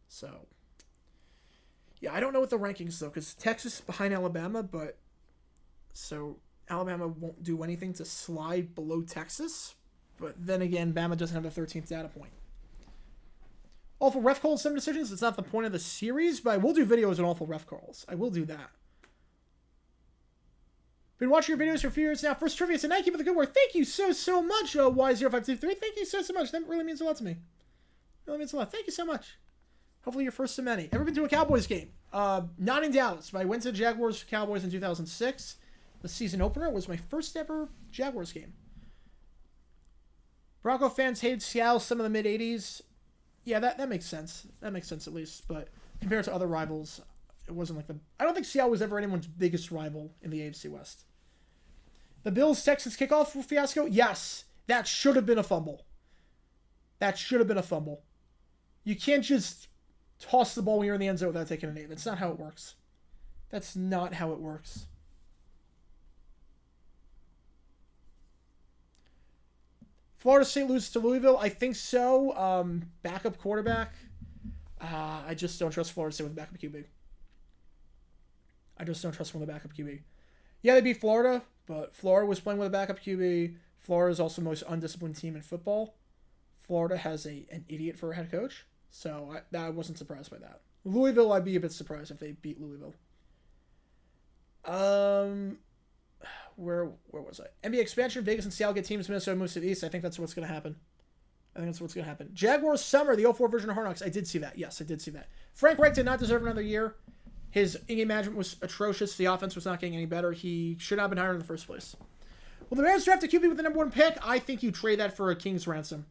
So, yeah, I don't know what the rankings, though, because Texas is behind Alabama, but so Alabama won't do anything to slide below Texas, but then again, Bama doesn't have the 13th data point. Awful ref calls, some decisions. It's not the point of the series, but I will do videos on awful ref calls. I will do that. Been watching your videos for a few years now. First trivia tonight. Keep up the good work. Thank you so much, Y0523. Thank you so much. That really means a lot to me. It really means a lot. Thank you so much. Hopefully you're first to many. Ever been to a Cowboys game? Not in Dallas, but I went to the Jaguars Cowboys in 2006. The season opener was my first ever Jaguars game. Bronco fans hated Seattle some of the mid-'80s. Yeah, that makes sense. That makes sense at least. But compared to other rivals, it wasn't like the... I don't think Seattle was ever anyone's biggest rival in the AFC West. The Bills-Texans kickoff fiasco? Yes. That should have been a fumble. That should have been a fumble. You can't just toss the ball when you're in the end zone without taking a knee. That's not how it works. That's not how it works. Florida State loses to Louisville? I think so. Backup quarterback. I just don't trust Florida State with backup QB. I just don't trust them with a backup QB. Yeah, they beat Florida, but Florida was playing with a backup QB. Florida is also the most undisciplined team in football. Florida has an idiot for a head coach, so I wasn't surprised by that. Louisville, I'd be a bit surprised if they beat Louisville. Where was I? NBA expansion, Vegas and Seattle get teams, Minnesota moves to the East. I think that's what's going to happen. Jaguars summer, the 04 version of Hard Knocks. I did see that. Yes, I did see that. Frank Reich did not deserve another year. His in-game management was atrocious. The offense was not getting any better. He should not have been hired in the first place. Well, the Bears draft a QB with the number 1 pick. I think you trade that for a king's ransom.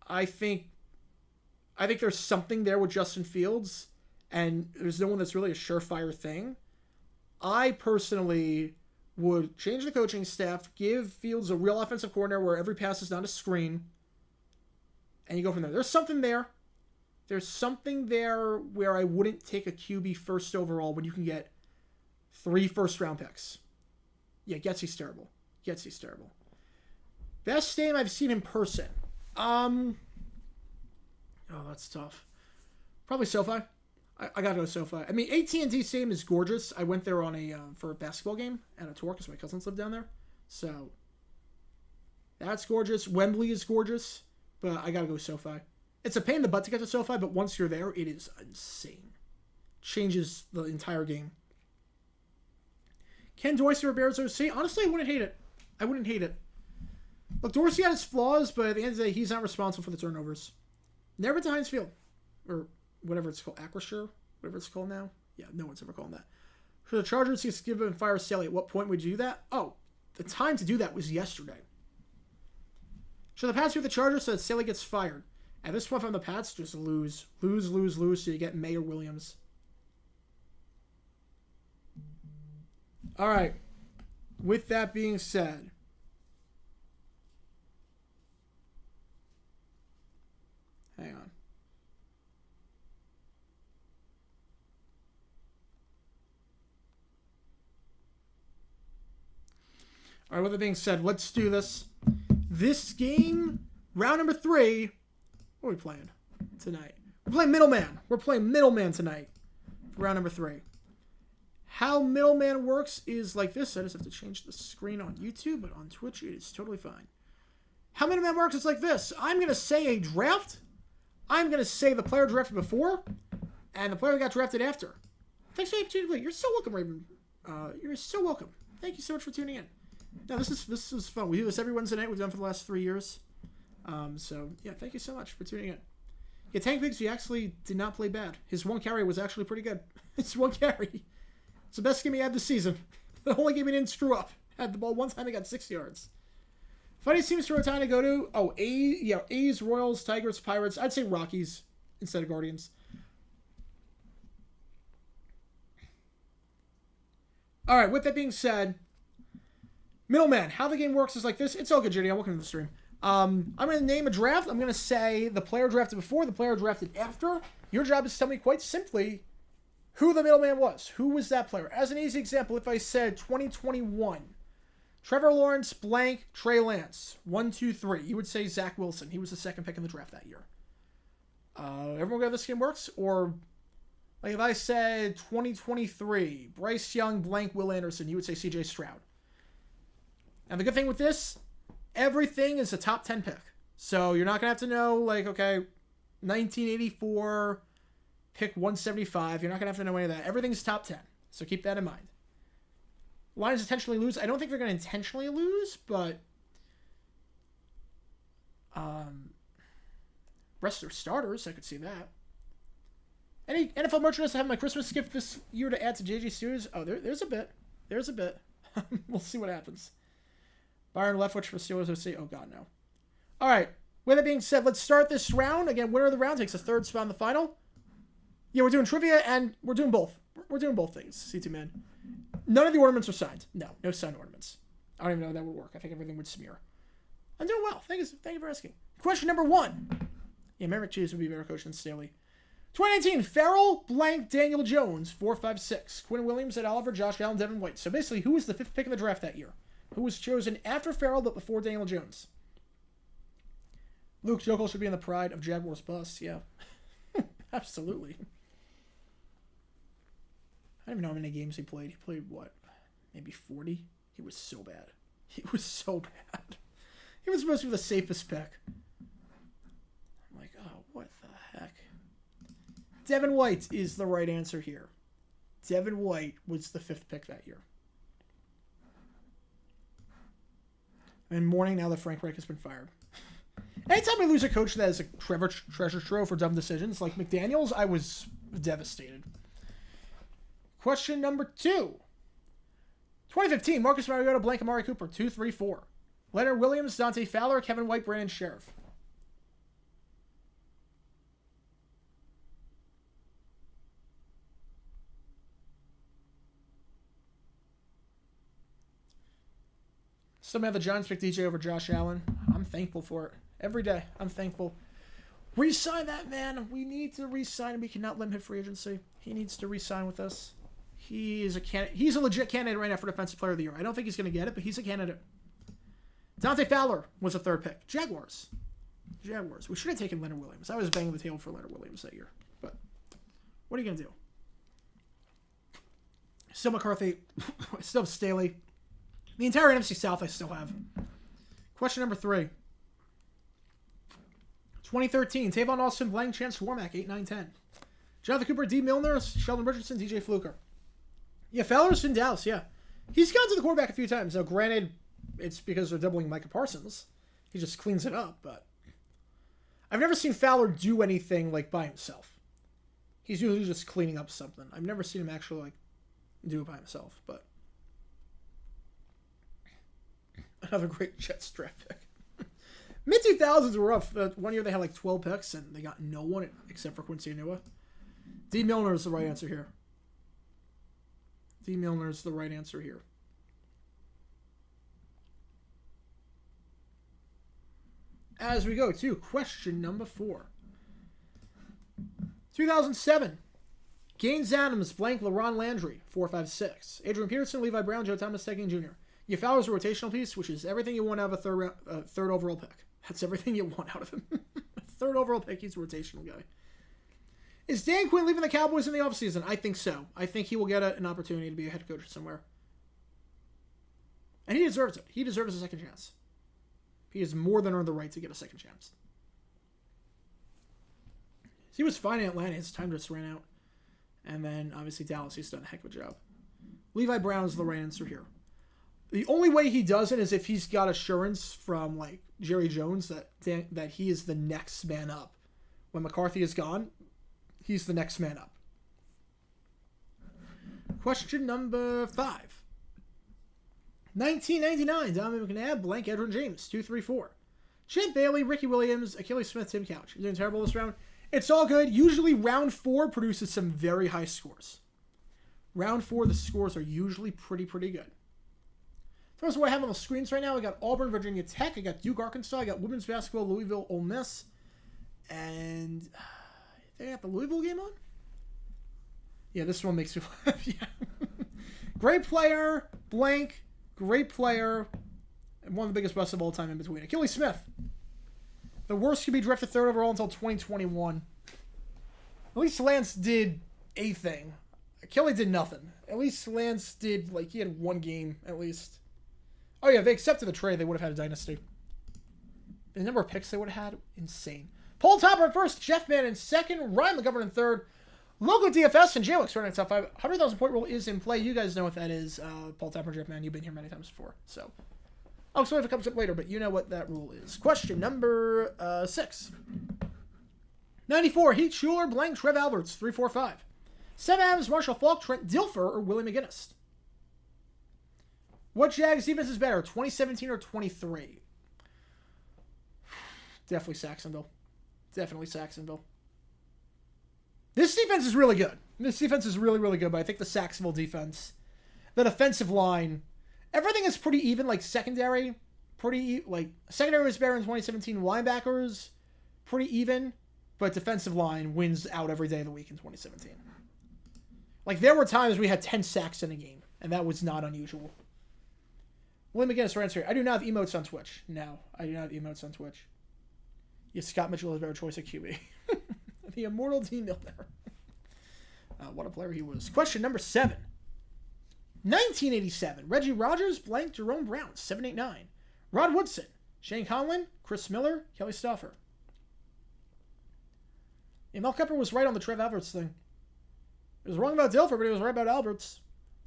I think there's something there with Justin Fields, and there's no one that's really a surefire thing. I personally would change the coaching staff, give Fields a real offensive coordinator where every pass is not a screen, and you go from there. There's something there. There's something there where I wouldn't take a QB first overall when you can get 3 first-round picks. Yeah, Getsy's terrible. Best stadium I've seen in person. Oh, that's tough. Probably SoFi. I gotta go SoFi. I mean, AT&T Stadium is gorgeous. I went there on for a basketball game at a tour because my cousins live down there. So that's gorgeous. Wembley is gorgeous, but I gotta go SoFi. It's a pain in the butt to get to SoFi, but once you're there, it is insane. Changes the entire game. Can Dorsey or Bears OC? Honestly, I wouldn't hate it. I wouldn't hate it. Look, Dorsey had his flaws, but at the end of the day, he's not responsible for the turnovers. Never been to Heinz Field. Or whatever it's called. Acrisure? Whatever it's called now. Yeah, no one's ever called that. Should the Chargers just give and fire Staley? At what point would you do that? Oh, the time to do that was yesterday. Should the Pats be the Chargers so that Staley gets fired? At this point, from the Pats, just lose. Lose, lose, lose, so you get Mayor Williams. All right. With that being said, hang on. All right, with that being said, let's do this. This game, round number 3, what are we playing tonight? We're playing Middleman. We're playing Middleman tonight for round number 3. How Middleman works is like this. I just have to change the screen on YouTube, but on Twitch it is totally fine. How Middleman works is like this. I'm going to say a draft. I'm going to say the player drafted before and the player got drafted after. Thanks for the opportunity. You're so welcome, Raven. You're so welcome. Thank you so much for tuning in. Now, this is fun. We do this every Wednesday night. We've done for the last 3 years. So, yeah, thank you so much for tuning in. Yeah, Tank Bigsby actually did not play bad. His one carry was actually pretty good. His one carry. It's the best game he had this season. The only game he didn't screw up. Had the ball one time, he got 6 yards. Funniest teams for a time to go to? Oh, A's, Royals, Tigers, Pirates. I'd say Rockies instead of Guardians. All right, with that being said, Middleman, how the game works is like this. It's all good, JD. Welcome to the stream. I'm going to name a draft. I'm going to say the player drafted before, the player drafted after. Your job is to tell me quite simply who the Middleman was. Who was that player? As an easy example, if I said 2021, Trevor Lawrence, blank, Trey Lance, 1, 2, 3, you would say Zach Wilson. He was the second pick in the draft that year. Everyone get how this game works? Or like if I said 2023, Bryce Young, blank, Will Anderson, you would say CJ Stroud. And the good thing with this, everything is a top 10 pick. So you're not going to have to know, like, okay, 1984, pick 175. You're not going to have to know any of that. Everything's top 10. So keep that in mind. Lions intentionally lose. I don't think they're going to intentionally lose, but rest of their starters, I could see that. Any NFL merchandise I have my Christmas gift this year to add to JG Studios? Oh, there's a bit. There's a bit. We'll see what happens. Byron Leftwich for Steelers OC. Oh, God, no. All right. With that being said, let's start this round. Again, winner of the round takes a third spot in the final. Yeah, we're doing trivia, and we're doing both. We're doing both things, C2 Man. None of the ornaments are signed. No signed ornaments. I don't even know how that would work. I think everything would smear. I'm doing well. Thank you for asking. Question number 1. Yeah, Merrick Cheese would be better coach than Staley. 2019, Farrell, blank, Daniel Jones, 4, 5, 6. Quinn Williams, Ed Oliver, Josh Allen, Devin White. So basically, who was the 5th pick in the draft that year? Who was chosen after Farrell but before Daniel Jones? Luke Jokel should be in the pride of Jaguars bus. Yeah. Absolutely. I don't even know how many games he played. He played, what? Maybe 40? He was so bad. He was so bad. He was supposed to be the safest pick. I'm like, oh, what the heck? Devin White is the right answer here. Devin White was the 5th pick that year. I'm in mourning now that Frank Reich has been fired. Anytime I lose a coach that is a treasure trove for dumb decisions, like McDaniels, I was devastated. Question number 2. 2015, Marcus Mariota, blank, Amari Cooper, 2, 3, 4. Leonard Williams, Dante Fowler, Kevin White, Brandon Sheriff. Somehow the Giants picked DJ over Josh Allen. I'm thankful for it. Every day, I'm thankful. Re-sign that man. We need to re-sign him. We cannot limit free agency. He needs to re-sign with us. He is a candidate. He's a legit candidate right now for Defensive Player of the Year. I don't think he's going to get it, but he's a candidate. Dante Fowler was the 3rd pick. Jaguars. We should have taken Leonard Williams. I was banging the table for Leonard Williams that year, but What are you going to do? Still McCarthy. Still Staley. The entire NFC South I still have. Question number 3. 2013. Tavon Austin, Blank, Chance Warmack, 8, 9, 10. Jonathan Cooper, D. Milner, Sheldon Richardson, DJ Fluker. Yeah, Fowler's in Dallas, yeah. He's gone to the quarterback a few times. Now, granted, it's because they're doubling Micah Parsons. He just cleans it up, but I've never seen Fowler do anything like by himself. He's usually just cleaning up something. I've never seen him actually like do it by himself, but another great Jets draft pick. Mid-2000s were rough. One year they had like 12 picks, and they got no one except for Quincy Enunwa. D. Milner is the right answer here. D. Milner is the right answer here. As we go to question number 4. 2007. Gaines Adams, Blank, LaRon Landry, 4, 5, 6. Adrian Peterson, Levi Brown, Joe Thomas, Tegan Jr. You Fowler's a rotational piece, which is everything you want out of a third overall pick. That's everything you want out of him. Third overall pick, he's a rotational guy. Is Dan Quinn leaving the Cowboys in the offseason? I think so. I think he will get an opportunity to be a head coach somewhere. And he deserves it. He deserves a second chance. He has more than earned the right to get a second chance. He was fine in Atlanta. His time just ran out. And then, obviously, Dallas, he's done a heck of a job. Levi Brown is the right answer here. The only way he doesn't is if he's got assurance from, like, Jerry Jones that he is the next man up. When McCarthy is gone, he's the next man up. Question number 5. 1999, Donovan McNabb, Blank, Edwin James, 2, 3, 4. Champ Bailey, Ricky Williams, Achilles Smith, Tim Couch. You're doing terrible this round. It's all good. Usually round 4 produces some very high scores. Round 4, the scores are usually pretty good. Those are what I have on the screens right now. I got Auburn, Virginia Tech. I got Duke, Arkansas. I got women's basketball, Louisville, Ole Miss. And they got the Louisville game on? Yeah, this one makes me laugh. Yeah. Great player, Blank. Great player. And one of the biggest busts of all time in between. Achilles Smith. The worst could be drafted 3rd overall until 2021. At least Lance did a thing. Achilles did nothing. At least Lance did, like, he had one game, at least. Oh, yeah, if they accepted the trade, they would have had a dynasty. The number of picks they would have had, insane. Paul Topper in 1st, Jeff Mann in 2nd, Ryan McGovern in 3rd, Local DFS and JLX running top 5. 100,000 point rule is in play. You guys know what that is. Paul Topper, Jeff Mann, you've been here many times before. So, oh, sorry if it comes up later, but you know what that rule is. Question number 6. 94, Heath Schuler, Blank, Trev Alberts, 3, 4, 5. Sam Adams, Marshall Falk, Trent Dilfer, or Willie McGinnis? What Jags defense is better, 2017 or 23? Definitely Saxonville. Definitely Saxonville. This defense is really good. This defense is really, really good, but I think the Saxonville defense, that offensive line, everything is pretty even, like secondary, secondary was better in 2017, linebackers, pretty even, but defensive line wins out every day of the week in 2017. Like, there were times we had 10 sacks in a game, and that was not unusual. William McGinnis for answer. I do not have emotes on Twitch. No, I do not have emotes on Twitch. Yes, Scott Mitchell is a better choice at QB. The immortal D. Milner. What a player he was. Question number 7. 1987. Reggie Rogers, Blank, Jerome Brown, 789. Rod Woodson, Shane Conlon, Chris Miller, Kelly Stauffer. Yeah, Mel Kiper was right on the Trev Alberts thing. He was wrong about Dilfer, but he was right about Alberts.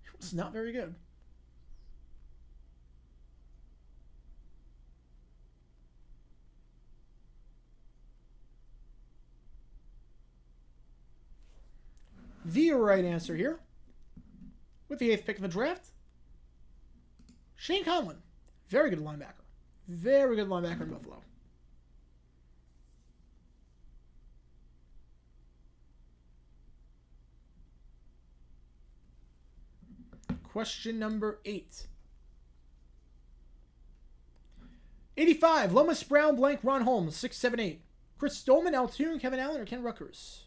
It was not very good. The right answer here, with the 8th pick of the draft, Shane Conlon. Very good linebacker. Very good linebacker in Buffalo. Question number 8. 85. Lomas Brown, Blank, Ron Holmes, 678. Chris Stolman, Al Toon, Kevin Allen, or Ken Ruckers?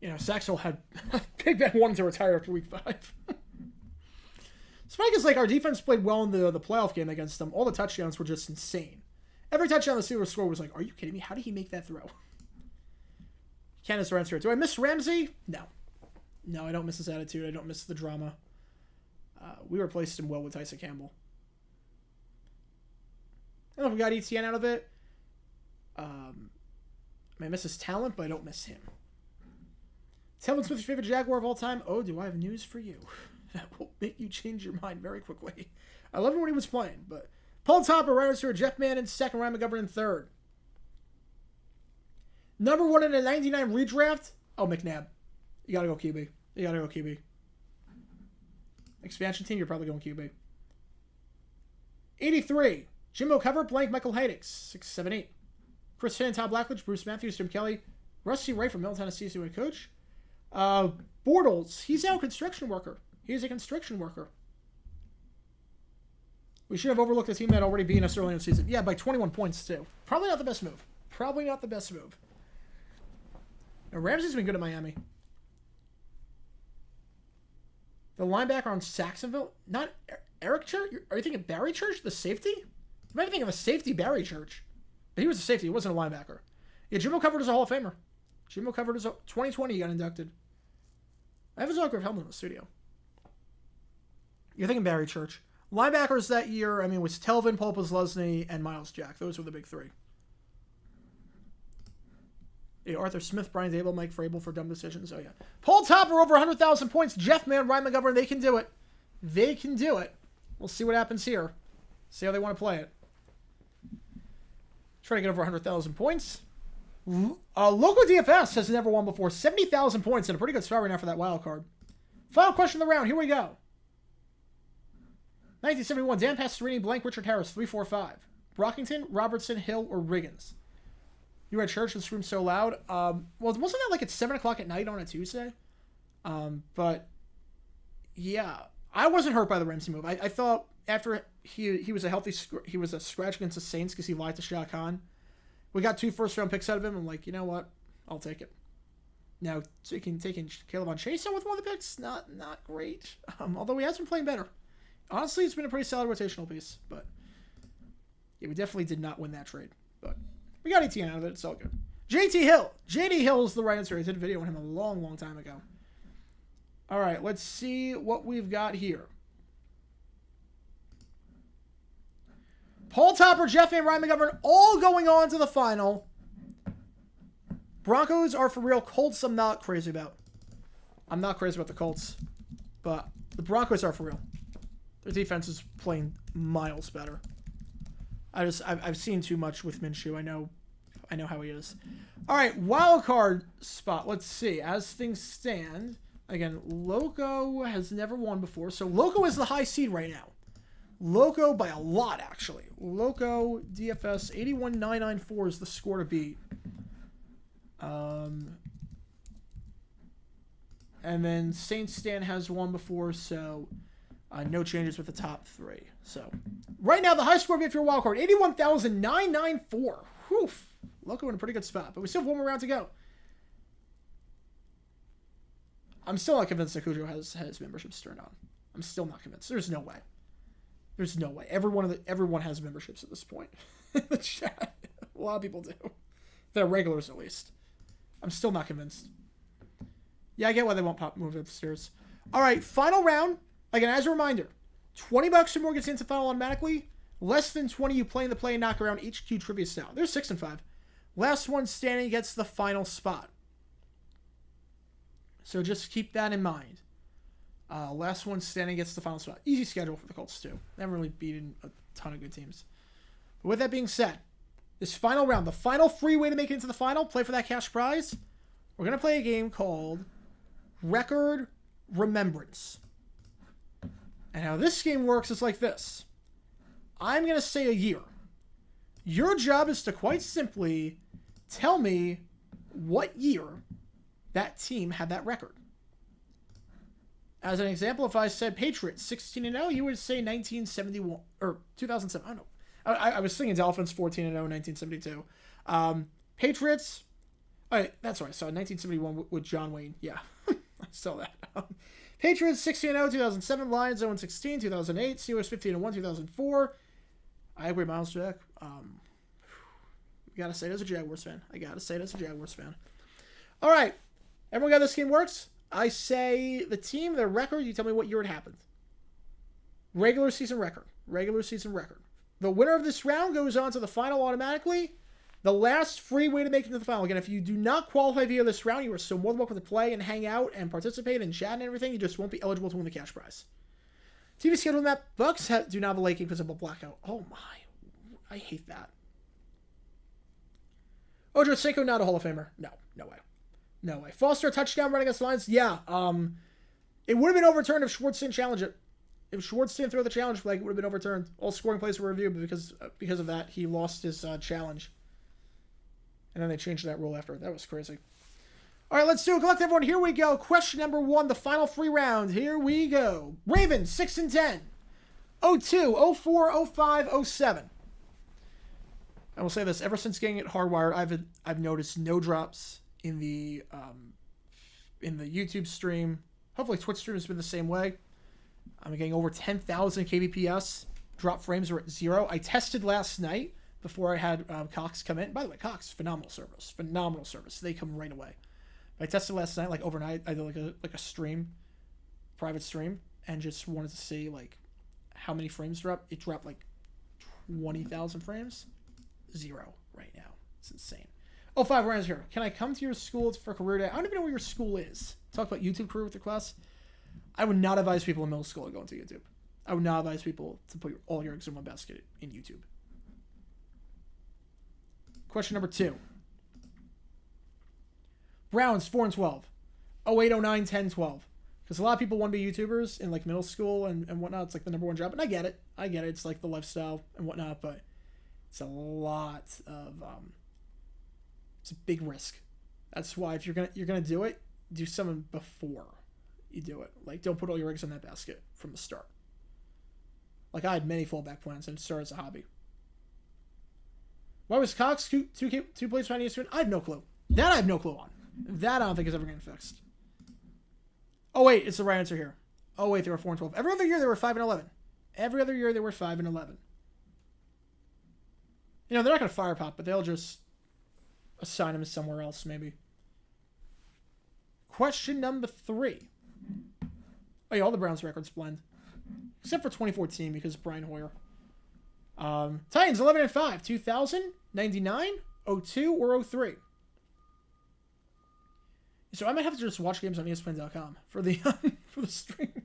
You know, Saxville had Big Ben wanted to retire after week 5. It's funny because, like, our defense played well in the playoff game against them. All the touchdowns were just insane. Every touchdown the Steelers scored was like, are you kidding me? How did he make that throw? Candace answer. Do I miss Ramsey? No. No, I don't miss his attitude. I don't miss the drama. We replaced him well with Tyson Campbell. I don't know if we got ETN out of it. I miss his talent, but I don't miss him. Tell us what's your favorite Jaguar of all time. Oh, do I have news for you? That will make you change your mind very quickly. I love him when he was playing, but Paul Topper, right answer. Jeff Manning, second. Ryan McGovern in third. Number 1 in a 99 redraft. Oh, McNabb. You gotta go QB. You gotta go QB. Expansion team, you're probably going QB. 83. Jimbo Cover, blank, Michael Haydix. 6, 7, 8. Chris Finn, Todd Blackledge, Bruce Matthews, Jim Kelly. Rusty Wright from Middle Tennessee, he's a coach. Bortles, he's now a construction worker. He's a construction worker. We should have overlooked a team that already beat us early in the season. Yeah, by 21 points, too. Probably not the best move. Probably not the best move. Now, Ramsey's been good at Miami. The linebacker on Saxonville? Not Eric Church? Are you thinking Barry Church, the safety? You might be thinking of a safety, Barry Church. But he was a safety. He wasn't a linebacker. Yeah, Jimbo Covered is a Hall of Famer. Jimbo Covered is a 2020 he got inducted. I have his autograph helmet in the studio. You're thinking Barry Church. Linebackers that year, I mean, was Telvin, Paul Leslie, and Miles Jack. Those were the big three. Yeah, Arthur Smith, Brian Dable, Mike Vrabel for dumb decisions. Oh, yeah. Paul Topper over 100,000 points. Jeff Mann, Ryan McGovern, they can do it. They can do it. We'll see what happens here. See how they want to play it. Try to get over 100,000 points. Local DFS has never won before. 70,000 points and a pretty good start right now for that wild card. Final question of the round. Here we go. 1971, Dan Pastorini, blank, Richard Harris, 345. Brockington, Robertson, Hill, or Riggins? You were at church, this room's so loud. Well, wasn't that like at 7 o'clock at night on a Tuesday? But, yeah. I wasn't hurt by the Ramsey move. I thought after he was a scratch against the Saints because he lied to Shah Khan. We got 2 first-round picks out of him. I'm like, you know what? I'll take it. Now, taking Caleb on Chase out with one of the picks, not great. Although he has been playing better. Honestly, it's been a pretty solid rotational piece. But, yeah, we definitely did not win that trade. But we got ETN out of it. It's all good. JT Hill. JD Hill is the right answer. I did a video on him a long, long time ago. All right, let's see what we've got here. Paul Topper, Jeff and Ryan McGovern all going on to the final. Broncos are for real. Colts I'm not crazy about. I'm not crazy about the Colts. But the Broncos are for real. Their defense is playing miles better. I've seen too much with Minshew. I know how he is. All right, wild card spot. Let's see. As things stand, again, Loco has never won before. So Loco is the high seed right now. Loco by a lot, actually. Loco DFS 81994 is the score to beat. And then Saint Stan has won before, so no changes with the top 3. So right now, the high score if you're a wild card 81,994. Whew. Loco in a pretty good spot, but we still have one more round to go. I'm still not convinced that Cujo has memberships turned on. I'm still not convinced. There's no way. There's no way. Everyone has memberships at this point. In the chat. A lot of people do. They're regulars, at least. I'm still not convinced. Yeah, I get why they won't move upstairs. All right, final round. Again, as a reminder, $20 or more gets into final automatically. Less than 20, you play in the play and knock around HQ trivia style. There's 6 and 5. Last one standing gets the final spot. So just keep that in mind. Last one standing gets the final spot. Easy schedule for the Colts, too. They haven't really beaten a ton of good teams. But with that being said, this final round, the final free way to make it into the final, play for that cash prize, we're going to play a game called Record Remembrance. And how this game works is like this. I'm going to say a year. Your job is to quite simply tell me what year that team had that record. As an example, if I said Patriots 16-0, you would say 1971 or 2007. I don't know. I was thinking Dolphins 14-0, 1972. Patriots, All right, that's right. So 1971 with John Wayne. Yeah, I saw that. Patriots 16-0, 2007. Lions 0-16, 2008. Steelers 15-1, 2004. I agree, Miles Jack. You gotta say it as a Jaguars fan. All right, everyone got this game works. I say the team, their record. You tell me what year it happened. Regular season record. The winner of this round goes on to the final automatically. The last free way to make it to the final. Again, if you do not qualify via this round, you are still more than welcome to play and hang out and participate and chat and everything. You just won't be eligible to win the cash prize. TV schedule map. Bucks do not have a late game because of a blackout. Oh my. I hate that. Ojo Cinco, not a Hall of Famer. No way. Foster, touchdown run against the Lions. Yeah. It would have been overturned if Schwartz didn't challenge it. If Schwartz didn't throw the challenge flag, it would have been overturned. All scoring plays were reviewed because of that. He lost his challenge. And then they changed that rule after. That was crazy. All right, let's do it. Collect everyone. Here we go. Question number 1, the final free round. Here we go. Ravens, 6-10. 02, 04, 05, 07. I will say this. Ever since getting it hardwired, I've noticed no drops in the YouTube stream. Hopefully Twitch stream has been the same way. I'm getting over 10,000 kbps. Drop frames are at 0. I tested last night before I had Cox come in. By the way, Cox, phenomenal service. They come right away. I tested last night, like overnight. I did like a stream, private stream, and just wanted to see like how many frames dropped. It dropped like 20,000 frames. 0 right now. It's insane. 05 Ryan's here. Can I come to your school for career day? I don't even know where your school is. Talk about YouTube career with your class. I would not advise people in middle school to go into YouTube. I would not advise people to put all your eggs in one basket in YouTube. Question number 2. Browns 4-12. 08, 09, 10, 12. Because a lot of people want to be YouTubers in like middle school and whatnot. It's like the number one job. And I get it. It's like the lifestyle and whatnot. But it's a lot of it's a big risk. That's why if you're gonna do it, do something before you do it. Like, don't put all your eggs in that basket from the start. Like, I had many fallback plans and it started as a hobby. Why was Cox two plays behind ESPN? I have no clue. That I have no clue on. That I don't think is ever getting fixed. Oh wait, it's the right answer here. Oh wait, they were 4-12. Every other year they were 5-11. Every other year they were 5-11. You know, they're not gonna fire Pop, but they'll just assign him somewhere else, maybe. Question number 3. Oh yeah, all the Browns records blend. Except for 2014 because Brian Hoyer. Titans 11-5, 2000, 99, 02, or 03. So I might have to just watch games on ESPN.com for the for the stream,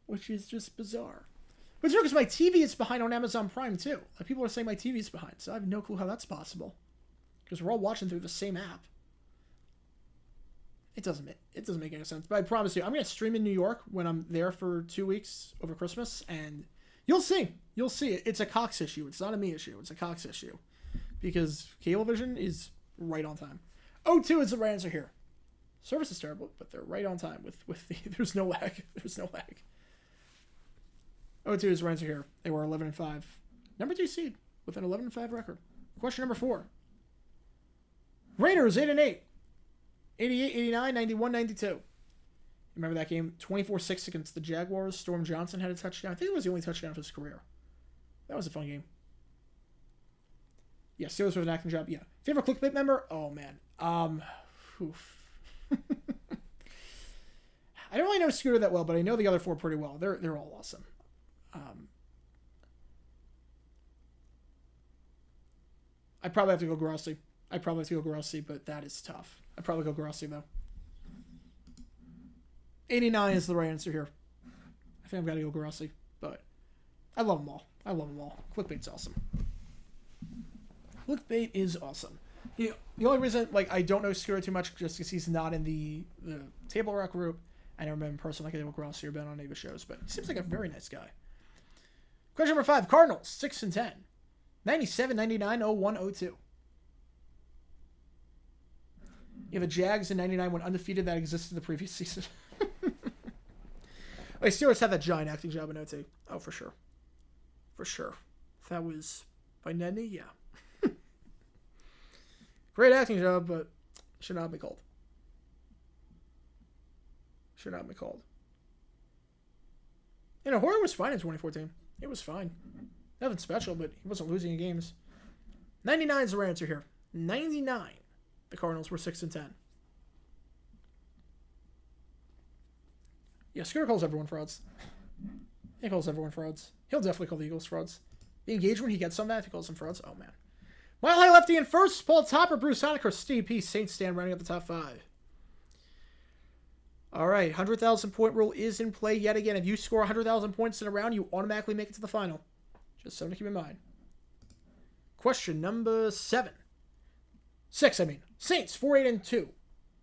which is just bizarre. But it's weird because my TV is behind on Amazon Prime too. Like, people are saying my TV is behind, so I have no clue how that's possible. Because we're all watching through the same app. It doesn't make any sense. But I promise you, I'm gonna stream in New York when I'm there for 2 weeks over Christmas, and you'll see it. It's a Cox issue. It's not a me issue. It's a Cox issue, because Cablevision is right on time. 02 is the right answer here. Service is terrible, but they're right on time with the there's no lag. 02 is the right answer here. They were 11-5. Number 2 seed with an 11-5 record. Question number 4. Raiders 8-8. 88, 89, 91, 92. Remember that game? 24-6 against the Jaguars. Storm Johnson had a touchdown. I think it was the only touchdown of his career. That was a fun game. Yeah, Steelers with an acting job. Yeah. Favorite clickbait member? Oh, man. Oof. I don't really know Scooter that well, but I know the other 4 pretty well. They're all awesome. I'd probably have to go Grossi. But that is tough. I'd probably go Grossi, though. 89 is the right answer here. I think I've got to go Grossi, but I love them all. Clickbait's awesome. Clickbait is awesome. The only reason, like, I don't know Scooter too much just because he's not in the Table Rock group. I never met him in person like I did with Grossi or been on any of his shows, but he seems like a very nice guy. Question number 5. Cardinals, 6-10. 97, 99, 01, 02. Yeah, the Jags in 99 went undefeated that existed the previous season. Wait, Steelers had that giant acting job in 02. Oh, for sure. If that was by Nedney, yeah. Great acting job, but should not be called. Should not be called. You know, Horner was fine in 2014. It was fine. Nothing special, but he wasn't losing in games. 99 is the right answer here. 99. The Cardinals were 6-10. Yeah, Scooter calls everyone frauds. He calls everyone frauds. He'll definitely call the Eagles frauds. The engagement he gets on that if he calls them frauds. Oh, man. Mile High Lefty in first. Paul Topper, Bruce Honecker, Steve P. Saints Stan rounding up the top 5. All right, 100,000 point rule is in play yet again. If you score 100,000 points in a round, you automatically make it to the final. Just something to keep in mind. Question number 6, I mean. Saints, 4-8-2.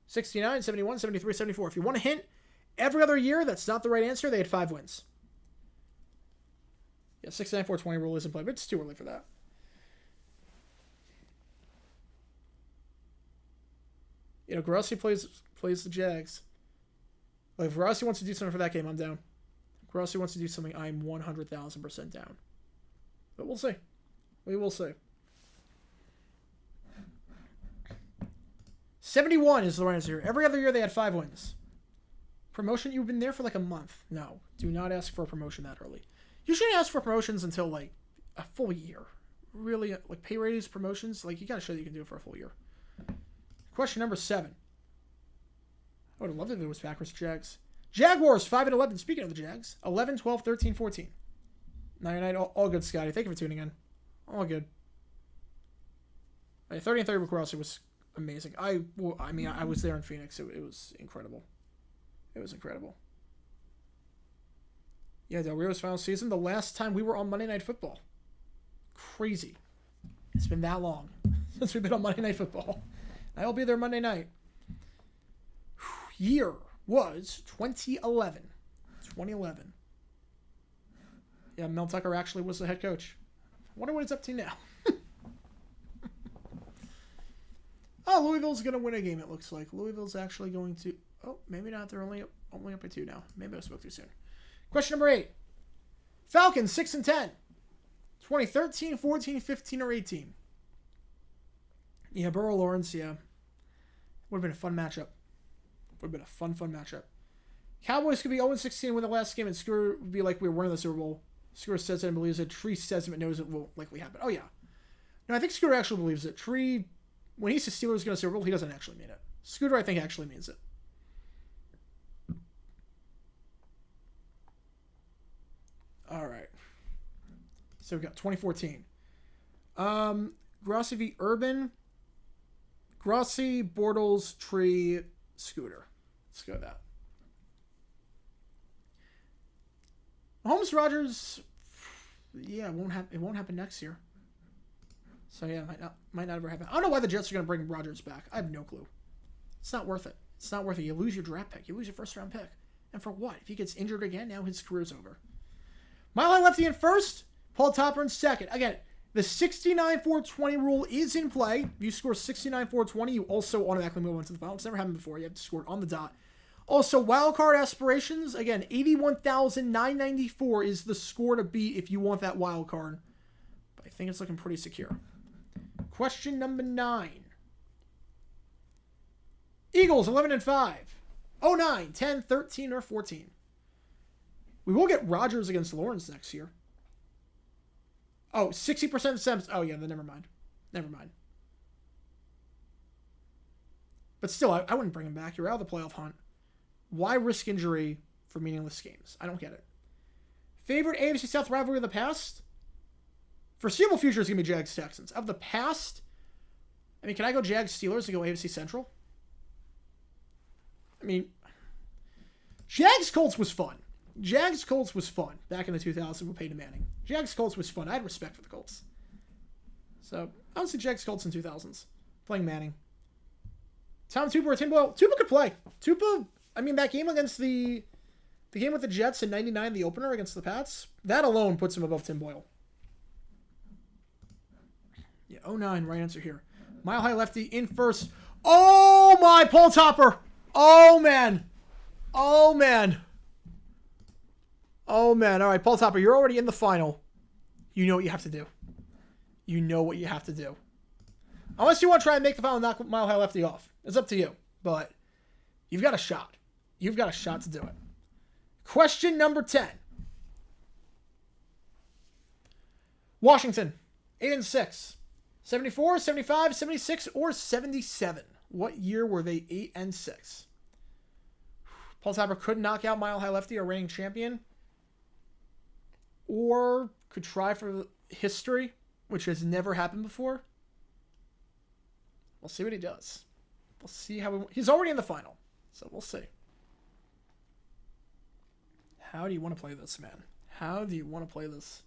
69, 71, 73, 74. If you want a hint, every other year, that's not the right answer. They had 5 wins. Yeah, 69-4-20 rule is in play, but it's too early for that. You know, Grossi plays the Jags. Like, if Grossi wants to do something for that game, I'm down. If Grossi wants to do something, I'm 100,000% down. But we'll see. We will see. 71 is the right answer here. Every other year they had 5 wins. Promotion, you've been there for like a month. No, do not ask for a promotion that early. You shouldn't ask for promotions until like a full year. Really, like pay raise, promotions, like you gotta show that you can do it for a full year. Question number 7. I would have loved it if it was Packers Jags. Jaguars 5-11. Speaking of the Jags, 11, 12, 13, 14. 99, all good, Scotty. Thank you for tuning in. All good. 30-30 with Grossi was amazing. I was there in Phoenix. It was incredible. It was incredible. Yeah, Del Rio's final season. The last time we were on Monday Night Football. Crazy. It's been that long since we've been on Monday Night Football. I'll be there Monday night. Year was 2011. 2011. Yeah, Mel Tucker actually was the head coach. I wonder what he's up to now. Oh, Louisville's going to win a game, it looks like. Louisville's actually going to... Oh, maybe not. They're only up by 2 now. Maybe I spoke too soon. Question number 8. Falcons, 6-10. 2013, 14, 15, or 18. Yeah, Burrow Lawrence, yeah. Would have been a fun matchup. Would have been a fun matchup. Cowboys could be 0-16 win the last game, and Scooter would be like we were winning the Super Bowl. Scooter says it and believes it. Tree says it knows it will likely happen. Oh, yeah. No, I think Scooter actually believes it. Tree, when he says Steelers going to Super Bowl, he doesn't actually mean it. Scooter, I think, actually means it. All right. So we've got 2014. Grossi v. Urban. Grossi, Bortles, Tree, Scooter. Let's go with that. Mahomes, Rodgers, yeah, it won't happen next year. So yeah, might not ever happen. I don't know why the Jets are going to bring Rodgers back. I have no clue. It's not worth it. It's not worth it. You lose your draft pick. You lose your first round pick. And for what? If he gets injured again, now his career's over. Mile High Lefty in first. Paul Topper in second. Again, the 69-4-20 rule is in play. If you score 69-4-20, you also automatically move on to the final. It's never happened before. You have to score it on the dot. Also, wildcard aspirations. Again, 81,994 is the score to beat if you want that wild card. But I think it's looking pretty secure. Question number 9. Eagles, 11-5. 09, 10, 13, or 14. We will get Rodgers against Lawrence next year. Oh, 60% of Sims. Oh, yeah, then never mind. Never mind. But still, I wouldn't bring him back. You're out of the playoff hunt. Why risk injury for meaningless games? I don't get it. Favorite AFC South rivalry of the past? Foreseeable future is going to be Jags-Texans. Of the past, I mean, can I go Jags-Steelers and go AFC Central? I mean, Jags-Colts was fun. Jags-Colts was fun back in the 2000s with Peyton Manning. Jags-Colts was fun. I had respect for the Colts. So, I would say Jags-Colts in 2000s. Playing Manning. Tom Tupa or Tim Boyle? Tupa could play. Tupa, I mean, that game against the game with the Jets in 99, the opener against the Pats, that alone puts him above Tim Boyle. Yeah, 09, right answer here. Mile High Lefty in first. Oh, my, Paul Topper. Oh, man. Oh, man. Oh, man. All right, Paul Topper, you're already in the final. You know what you have to do. You know what you have to do. Unless you want to try and make the final, knock Mile High Lefty off. It's up to you. But you've got a shot. You've got a shot to do it. Question number 10. Washington, 8-6. 74, 75, 76, or 77. What year were they 8-6? Paul Tapper could knock out Mile High Lefty, a reigning champion. Or could try for history, which has never happened before. We'll see what he does. We'll see how he's already in the final, so we'll see. How do you want to play this, man? How do you want to play this?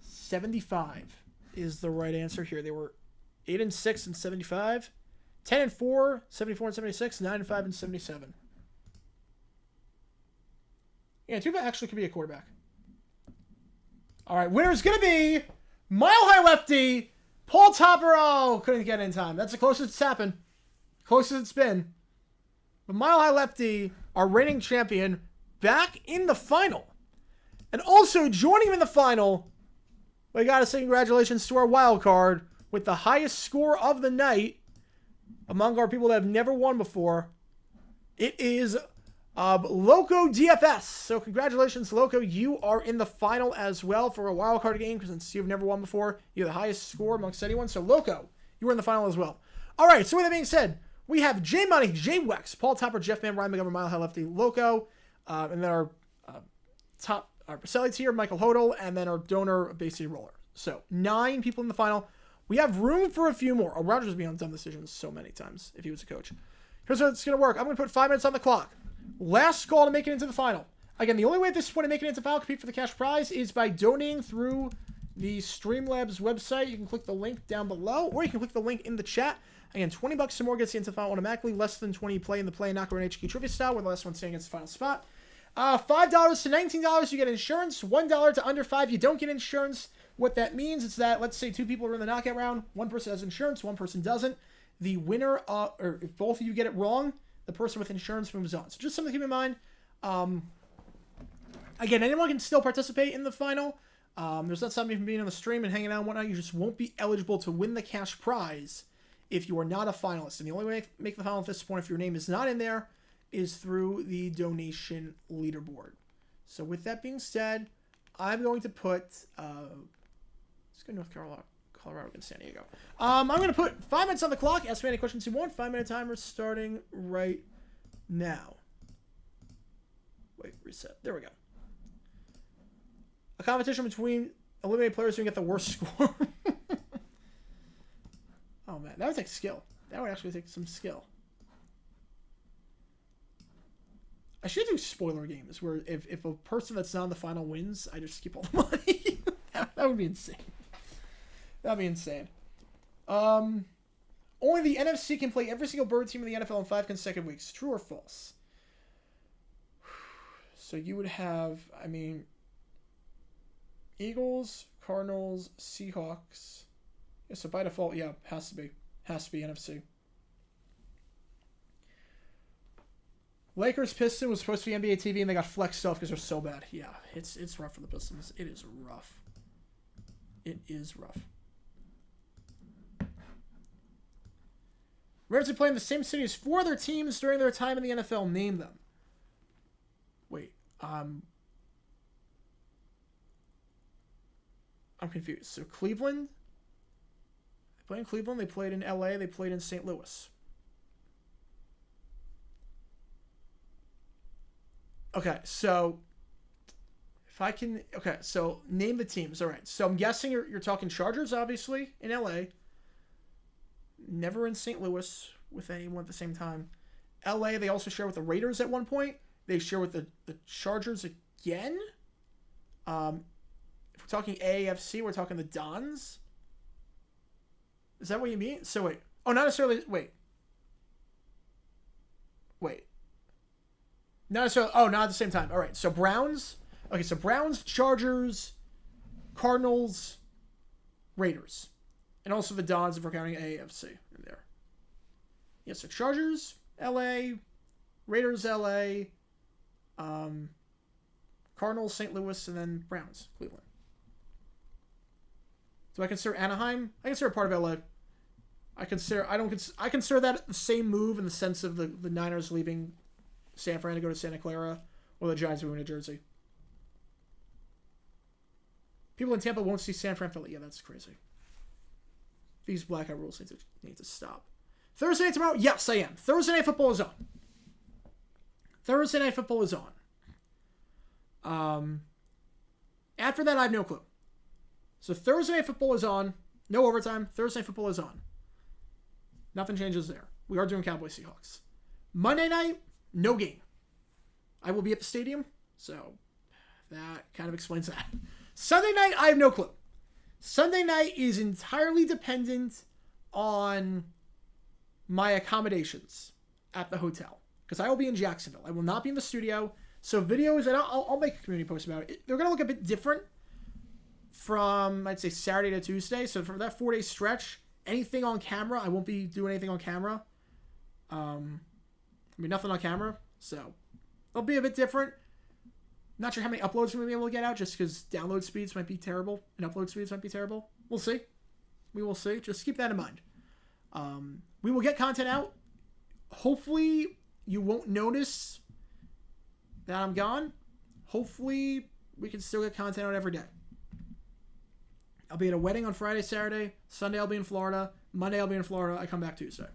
75 is the right answer here. They were 8-6 and 75, 10-4, 74 and 76, 9-5 and 77. Yeah, Tuba actually could be a quarterback. All right, winner's gonna be Mile High Lefty, Paul Topper. Oh, couldn't get in time. That's the closest it's happened. Closest it's been. But Mile High Lefty, our reigning champion, back in the final. And also joining him in the final, we gotta say congratulations to our wild card with the highest score of the night among our people that have never won before. It is Loco DFS. So congratulations, Loco. You are in the final as well for a wild card game because since you've never won before, you have the highest score amongst anyone. So Loco, you were in the final as well. All right. So with that being said, we have J Money, J Wex, Paul Topper, Jeff Man, Ryan McGovern, Mile High Lefty, Loco, and then our Baselli tier, Michael Hodel, and then our donor, Basey Roller. So 9 people in the final. We have room for a few more. Oh, Rogers would be on dumb decisions so many times if he was a coach. Here's how it's going to work. I'm going to put 5 minutes on the clock. Last call to make it into the final. Again, the only way at this point to make it into the final, compete for the cash prize, is by donating through the Streamlabs website. You can click the link down below, or you can click the link in the chat. Again, $20 or more gets you into the final automatically. Less than 20 play in the Play Knocker and HQ Trivia style, where the last one staying against the final spot. $5 to $19, you get insurance. $1 to under 5, you don't get insurance. What that means is that, let's say 2 people are in the knockout round. One person has insurance, one person doesn't. The winner, or if both of you get it wrong, the person with insurance moves on. So just something to keep in mind. Again, anyone can still participate in the final. There's not something from being on the stream and hanging out and whatnot. You just won't be eligible to win the cash prize if you are not a finalist. And the only way to make the final at this point, if your name is not in there, is through the donation leaderboard. So with that being said, I'm going to put... let's go North Colorado against San Diego. I'm going to put 5 minutes on the clock. Ask me any questions you want. 5-minute timer starting right now. Wait, reset. There we go. A competition between eliminated players who can get the worst score. Oh, man. That would take skill. That would actually take some skill. I should do spoiler games where if a person that's not in the final wins, I just keep all the money. That would be insane. That'd be insane. Only the NFC can play every single bird team in the NFL in 5 consecutive weeks. True or false? So you would have, I mean, Eagles, Cardinals, Seahawks. Yeah, so by default, yeah, has to be NFC. Lakers Pistons was supposed to be NBA TV and they got flexed off because they're so bad. Yeah, it's rough for the Pistons. It is rough. It is rough. Rams are playing the same city as 4 other teams during their time in the NFL. Name them. Wait, I'm confused. So Cleveland? They played in Cleveland. They played in LA. They played in St. Louis. Okay, so if I can... Okay, so name the teams. All right, so I'm guessing you're talking Chargers, obviously, in LA. Never in St. Louis with anyone at the same time. LA, they also share with the Raiders at one point. They share with the Chargers again. If we're talking AAFC, we're talking the Dons. Is that what you mean? So wait. Oh, not necessarily. Wait. Not necessarily. Oh, not at the same time. All right. So Browns. Okay. So Browns, Chargers, Cardinals, Raiders, and also the Dons if we're counting AAFC in there. Yeah. So Chargers, LA, Raiders, LA, Cardinals, St. Louis, and then Browns, Cleveland. Do I consider Anaheim? I consider part of LA. I consider that the same move in the sense of the Niners leaving San Fran to go to Santa Clara, or the Giants moving to Jersey. People in Tampa won't see San Fran Philly. Yeah, that's crazy. These blackout rules need to stop. Thursday night tomorrow? Yes, I am. Thursday night football is on. Thursday night football is on. After that, I have no clue. So Thursday night football is on. No overtime. Thursday night football is on. Nothing changes there. We are doing Cowboys Seahawks. Monday night, no game. I will be at the stadium, so that kind of explains that. Sunday night, I have no clue. Sunday night is entirely dependent on my accommodations at the hotel, because I will be in Jacksonville. I will not be in the studio. So videos, and I'll make a community post about it. They're going to look a bit different from, I'd say, Saturday to Tuesday. So for that 4-day stretch, anything on camera, I won't be doing anything on camera. Nothing on camera. So they'll be a bit different. Not sure how many uploads we're going to be able to get out, just because download speeds might be terrible and upload speeds might be terrible. We'll see. We will see. Just keep that in mind. We will get content out. Hopefully you won't notice that I'm gone. Hopefully we can still get content out every day. I'll be at a wedding on Friday, Saturday. Sunday I'll be in Florida. Monday I'll be in Florida. I come back Tuesday.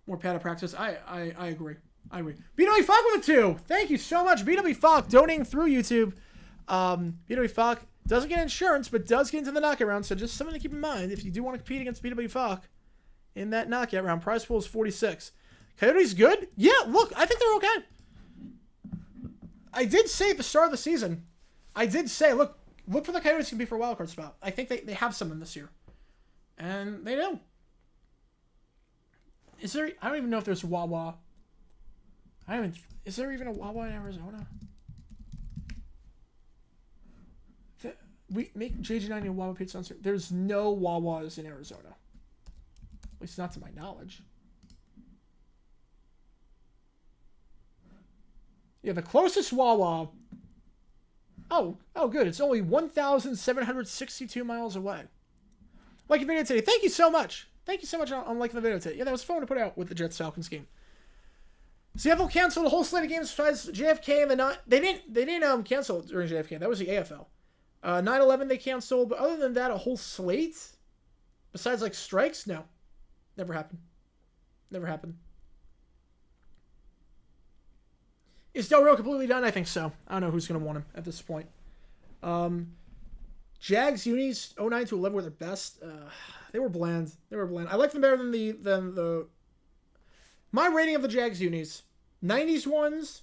More padded practice. I agree. I agree. BW Falk with a 2. Thank you so much. BW Falk donating through YouTube. BW Falk doesn't get insurance, but does get into the knockout round. So just something to keep in mind if you do want to compete against BW Falk in that knockout round. Prize pool is 46. Coyotes good? Yeah, look, I think they're okay. I did say at the start of the season, look for the Coyotes to be for a wildcard spot. I think they have someone this year. And they do. Is there, I don't even know if there's Wawa. Is there even a Wawa in Arizona? We make JG9 and Wawa pizza on. There's no Wawas in Arizona. At least not to my knowledge. Yeah, the closest Wawa. Oh, good. It's only 1,762 miles away. Like a video today. Thank you so much. Thank you so much on liking the video today. Yeah, that was fun to put out with the Jets-Falcons game. Seattle canceled a whole slate of games besides JFK and the not. They didn't cancel during JFK. That was the AFL. 9/11 they canceled, but other than that, a whole slate. Besides like strikes, no, never happened. Never happened. Is Del Rio completely done? I think so. I don't know who's going to want him at this point. Jags unis 09 to 11 were their best. They were bland. I like them better than the. My rating of the Jags unis, 90s ones,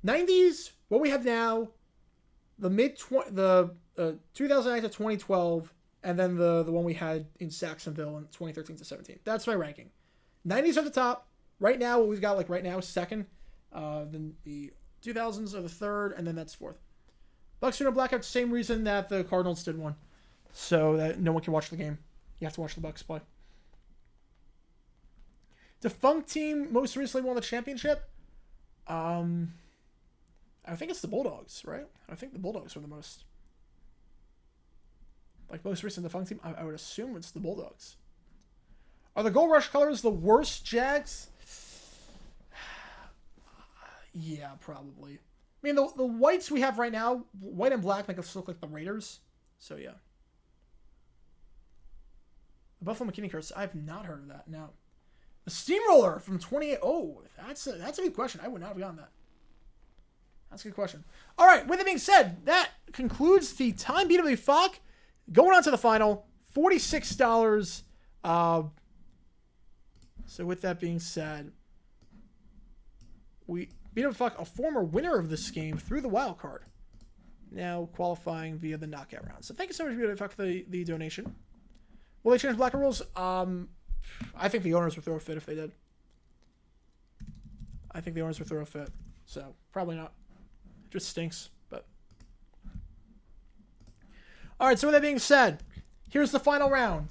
90s. What we have now, the 2009 to 2012, and then the one we had in Saxonville in 2013 to 17. That's my ranking. 90s are the top. Right now, what we've got second. Then the 2000s are the third, and then that's fourth. Bucks doing a blackout, same reason that the Cardinals did one, so that no one can watch the game. You have to watch the Bucks play. Defunct team most recently won the championship. I think it's the Bulldogs, right? I think the Bulldogs were the most. Most recent defunct team, I would assume it's the Bulldogs. Are the Gold Rush colors the worst Jags? Yeah, probably. I mean, the whites we have right now, white and black, make us look like the Raiders. So, yeah. The Buffalo McKinney curse, I've not heard of that, no. The Steamroller from 28. Oh, that's a good question. I would not have gotten that. That's a good question. All right, with it being said, that concludes the time BW Falk. Going on to the final, $46. So with that being said, BW Falk, a former winner of this game through the wild card, now qualifying via the knockout round. So thank you so much, BW Falk, for the donation. Will they change blackout rules? I think the owners would throw a fit if they did. I think the owners would throw a fit. So, probably not. It just stinks, but. Alright, so with that being said, here's the final round.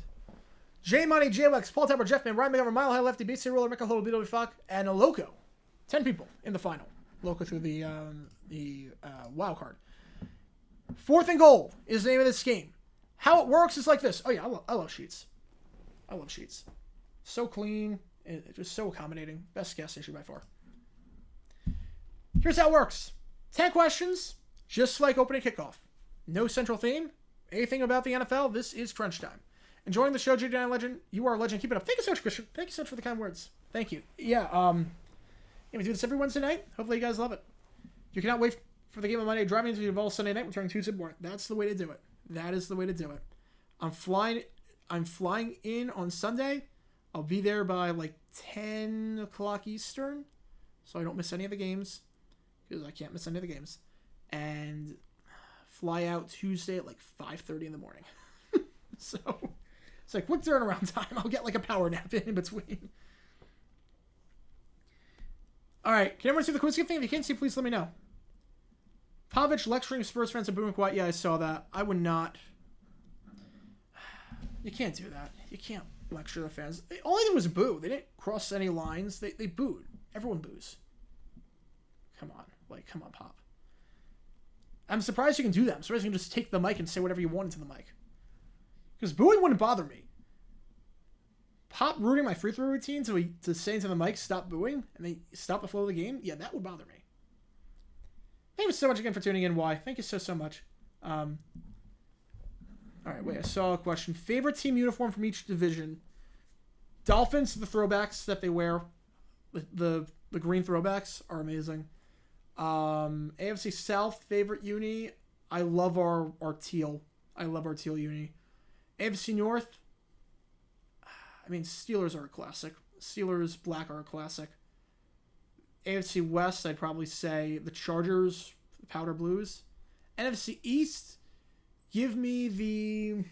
J Money, JLX, Paul Tepper, Jeff Man, Ryan McGovern, Mile High Lefty, BC Roller, Michael Hodo, BW Falk, and a Loco. 10 people in the final. Loco through the wild card. 4th and goal is the name of this game. How it works is like this. Oh yeah, I love sheets. I love sheets. So clean. And just so accommodating. Best gas station by far. Here's how it works. 10 questions, just like opening kickoff. No central theme. Anything about the NFL, this is crunch time. Enjoying the show, JG9 Legend. You are a legend. Keep it up. Thank you so much, Christian. Thank you so much for the kind words. Thank you. Yeah, we do this every Wednesday night. Hopefully you guys love it. You cannot wait for the game on Monday, driving into the Evolve Sunday night, returning Tuesday morning. That's the way to do it. That is the way to do it. I'm flying in on Sunday. I'll be there by like 10 o'clock Eastern, so I don't miss any of the games, because I can't miss any of the games. And fly out Tuesday at like 5:30 in the morning. So it's like quick turnaround time. I'll get like a power nap in between. All right, can everyone see the quiz gift thing? If you can't see, please let me know. Pavich lecturing Spurs fans and booing quiet. Yeah, I saw that. I would not. You can't do that. You can't lecture the fans. All they did was boo. They didn't cross any lines. They booed. Everyone boos. Come on. Come on, Pop. I'm surprised you can do that. I'm surprised you can just take the mic and say whatever you want into the mic. Because booing wouldn't bother me. Pop ruining my free throw routine to say into the mic, stop booing, and then stop the flow of the game, yeah, that would bother me. Thank you so much again for tuning in, Y. Thank you so much. All right, wait, I saw a question. Favorite team uniform from each division? Dolphins, the throwbacks that they wear, the green throwbacks are amazing. AFC South, favorite uni. I love our teal. I love our teal uni. AFC North, I mean, Steelers are a classic. Steelers black are a classic. AFC West, I'd probably say the Chargers, the powder blues. NFC East, give me the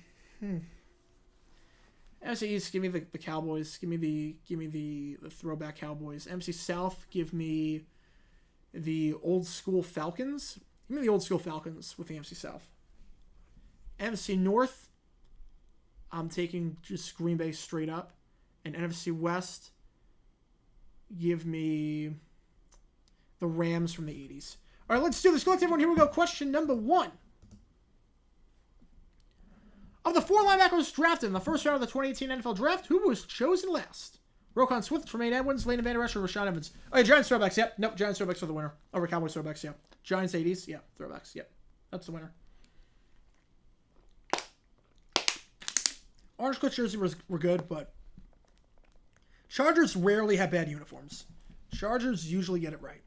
NFC East, give me the Cowboys. Give me the throwback Cowboys. NFC South, give me the old school Falcons. Give me the old school Falcons with the NFC South. NFC North, I'm taking just Green Bay straight up. And NFC West, give me the Rams from the 80s. All right, let's do this. Go ahead, everyone. Here we go. Question number 1. Of the 4 linebackers drafted in the first round of the 2018 NFL Draft, who was chosen last? Roquan Swift, Tremaine Edmonds, Leighton Vander Esch, or Rashaan Evans? Oh, yeah, Giants throwbacks. Yep. Nope, Giants throwbacks are the winner. Over Cowboys throwbacks, yeah. Giants 80s, yeah. Throwbacks, yep. That's the winner. Orange Cliff jersey were good, but Chargers rarely have bad uniforms. Chargers usually get it right.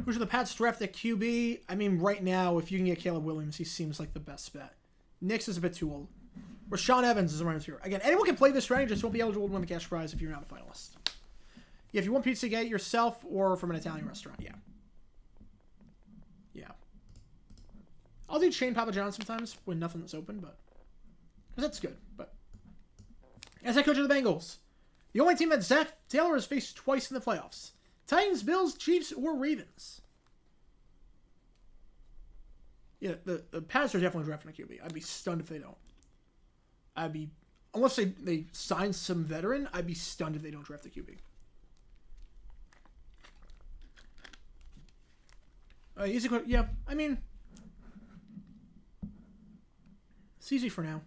Who should the Pats draft at QB? I mean, right now, if you can get Caleb Williams, he seems like the best bet. Nix is a bit too old. Rashaan Evans is around here. Again, anyone can play this round, you just won't be eligible to win the cash prize if you're not a finalist. Yeah, if you want pizza, get it yourself or from an Italian restaurant, yeah. Yeah. I'll do chain Papa John sometimes when nothing's open, but because that's good. But as head coach of the Bengals, the only team that Zach Taylor has faced twice in the playoffs: Titans, Bills, Chiefs, or Ravens. Yeah, the Pats are definitely drafting a QB. I'd be stunned if they don't. Unless they sign some veteran, I'd be stunned if they don't draft a QB. Easy question. Yeah, I mean, it's easy for now.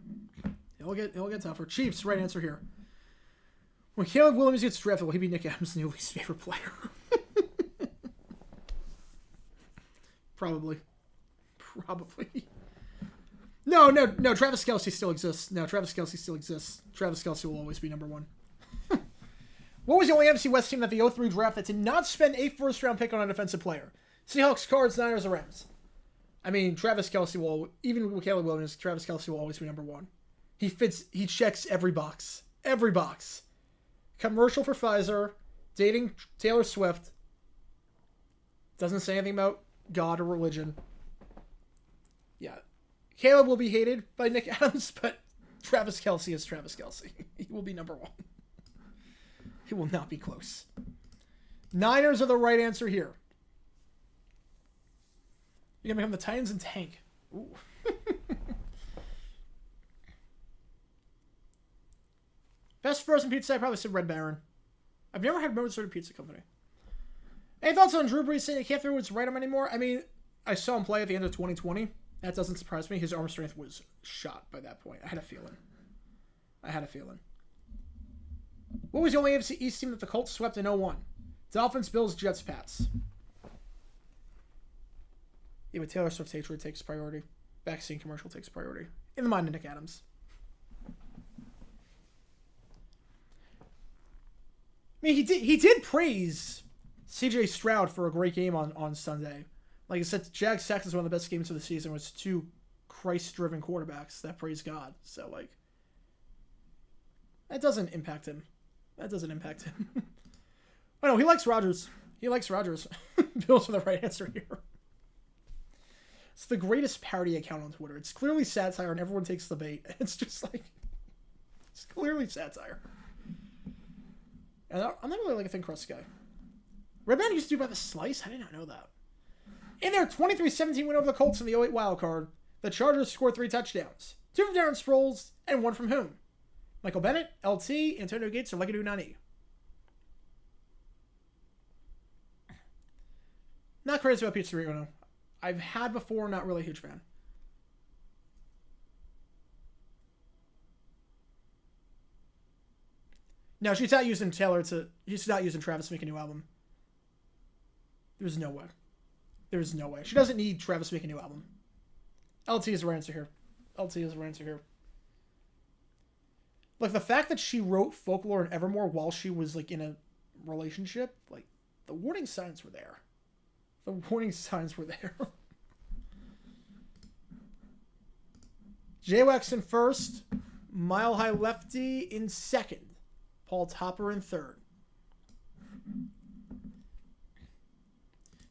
It'll get tougher. Chiefs, right answer here. When Caleb Williams gets drafted, will he be Nick Adams' new least favorite player? Probably. No. Travis Kelce still exists. Travis Kelce will always be number 1. What was the only NFC West team that the 03 draft that did not spend a first-round pick on a defensive player? Seahawks, Cards, Niners, or Rams? I mean, Travis Kelce will, even with Caleb Williams, Travis Kelce will always be number 1. He checks every box. Every box. Commercial for Pfizer, dating Taylor Swift, doesn't say anything about God or religion. Yeah. Caleb will be hated by Nick Adams, but Travis Kelce is Travis Kelce. He will be number 1. He will not be close. Niners are the right answer here. You're going to become the Titans and tank. Ooh. Best frozen pizza, I probably said Red Baron. I've never had Motor Pizza Company. Any thoughts on Drew Brees saying he can't throw his right arm anymore? I mean, I saw him play at the end of 2020. That doesn't surprise me. His arm strength was shot by that point. I had a feeling. What was the only AFC East team that the Colts swept in 01? Dolphins, Bills, Jets, Pats. Yeah, but Taylor Swift's hatred takes priority. Vaccine commercial takes priority. In the mind of Nick Adams. I mean, he did praise C.J. Stroud for a great game on Sunday. Like I said, Jags Texans one of the best games of the season was two Christ-driven quarterbacks that praise God. So, like, that doesn't impact him. Oh, no, he likes Rodgers. Bills are the right answer here. It's the greatest parody account on Twitter. It's clearly satire, and everyone takes the bait. It's just like, it's clearly satire. And I'm not really like a thin crust guy. Redman used to do by the slice? I did not know that. In their 23-17 win over the Colts in the 08 wild card, the Chargers scored 3 touchdowns. 2 from Darren Sproles, and 1 from whom? Michael Bennett, LT, Antonio Gates, or Legadoo Nani? Not crazy about Pizzeria, no. I've had before, not really a huge fan. No, she's not using Travis to make a new album. There's no way. She doesn't need Travis to make a new album. LT is the right answer here. Like, the fact that she wrote Folklore and Evermore while she was, like, in a relationship, like, the warning signs were there. J-Wax in first. Mile High Lefty in second. Paul Topper in third.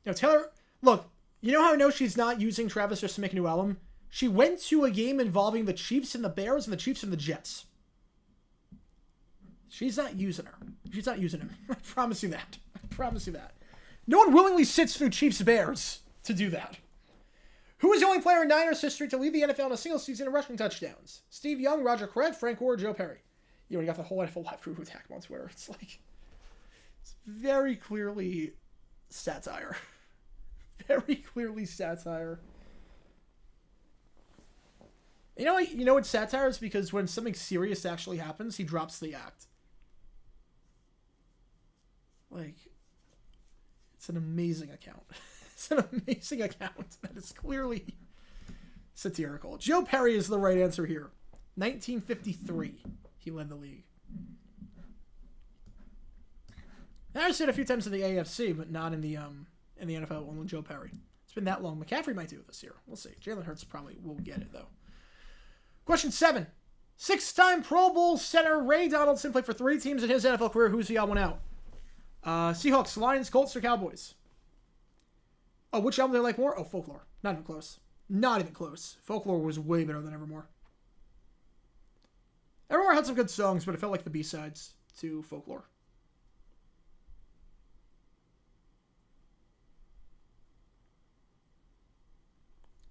Now, Taylor, look, you know how I know she's not using Travis just to make a new album? She went to a game involving the Chiefs and the Bears and the Chiefs and the Jets. She's not using him. I promise you that. No one willingly sits through Chiefs-Bears to do that. Who is the only player in Niners history to lead the NFL in a single season in rushing touchdowns? Steve Young, Roger Craig, Frank Gore, Joe Perry. You got the whole NFL live crew attack him on Twitter. It's like, it's very clearly satire. You know what satire is? Because when something serious actually happens, he drops the act. Like, it's an amazing account. That is clearly satirical. Joe Perry is the right answer here. 1953, he led the league. I've seen it a few times in the AFC, but not in the NFL. Only Joe Perry. It's been that long. McCaffrey might do it this year. We'll see. Jalen Hurts probably will get it though. Question 7. 6-time Pro Bowl center Ray Donaldson played for 3 teams in his NFL career. Who's the odd one out? Seahawks, Lions, Colts, or Cowboys? Oh, which album do they like more? Oh, Folklore. Not even close. Folklore was way better than Evermore. Evermore had some good songs, but it felt like the B-sides to Folklore.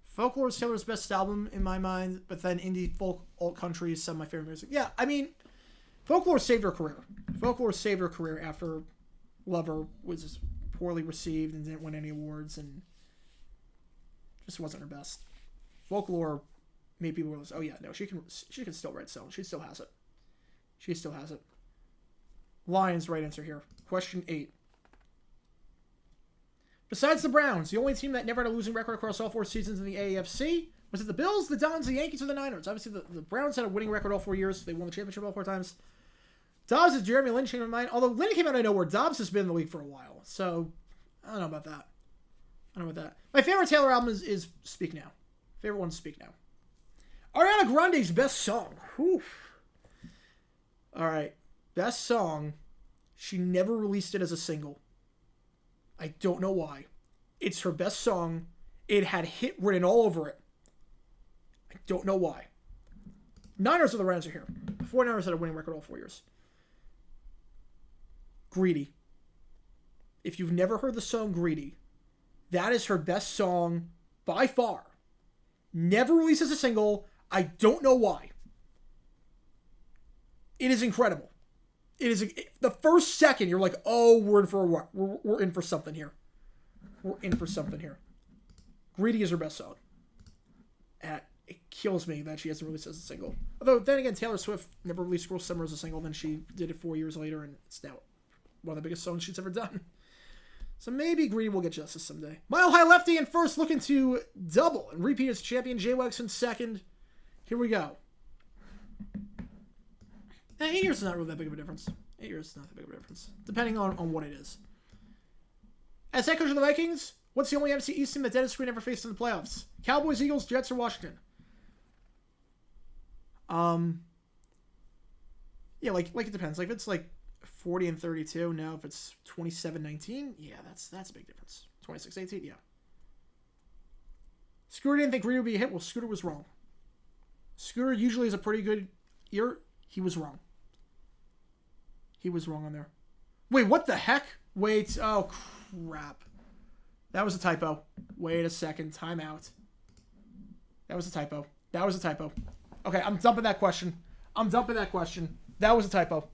Folklore is Taylor's best album in my mind, but then indie folk alt country is some of my favorite music. Yeah, I mean, Folklore saved her career after Lover was poorly received and didn't win any awards and just wasn't her best. Folklore made people realize, oh yeah, no, she can still write songs. She still has it. Lions, right answer here. Question 8. Besides the Browns, the only team that never had a losing record across all 4 seasons in the AFC, was it the Bills, the Dons, the Yankees, or the Niners? Obviously, the Browns had a winning record all 4 years. They won the championship all 4 times. Dobbs is Jeremy Lin changed my mind. Although Lin came out of nowhere, Dobbs has been in the league for a while. So, I don't know about that. My favorite Taylor album is Speak Now. Favorite one's Speak Now. Ariana Grande's best song. Whew. All right. Best song. She never released it as a single. I don't know why. It's her best song. It had hit written all over it. I don't know why. Niners are the right answer here. The 49ers had a winning record all 4 years. Greedy. If you've never heard the song Greedy, that is her best song by far. Never released as a single. I don't know why. It is incredible. It is the first second you're like, oh, we're in for a what? We're in for something here. We're in for something here. Greedy is her best song. And it kills me that she hasn't released as a single. Although then again, Taylor Swift never released Cruel Summer as a single. Then she did it 4 years later, and it's now one of the biggest songs she's ever done. So maybe Greedy will get justice someday. Mile High Lefty in first, looking to double and repeat as champion. JWEX in second. Here we go. 8 years is not really that big of a difference. 8 years is not that big of a difference, depending on what it is. As head coach of the Vikings, what's the only NFC East team that Dennis Green ever faced in the playoffs? Cowboys, Eagles, Jets, or Washington? Yeah, like it depends. Like if it's like 40-32, no. If it's 27-19, yeah, that's a big difference. 26-18, yeah. Scooter didn't think Green would be a hit. Well, Scooter was wrong. Scooter usually is a pretty good year. He was wrong. He was wrong on there. Wait, what the heck? Wait, oh crap. That was a typo. Wait a second, timeout. That was a typo. That was a typo. Okay, I'm dumping that question. That was a typo.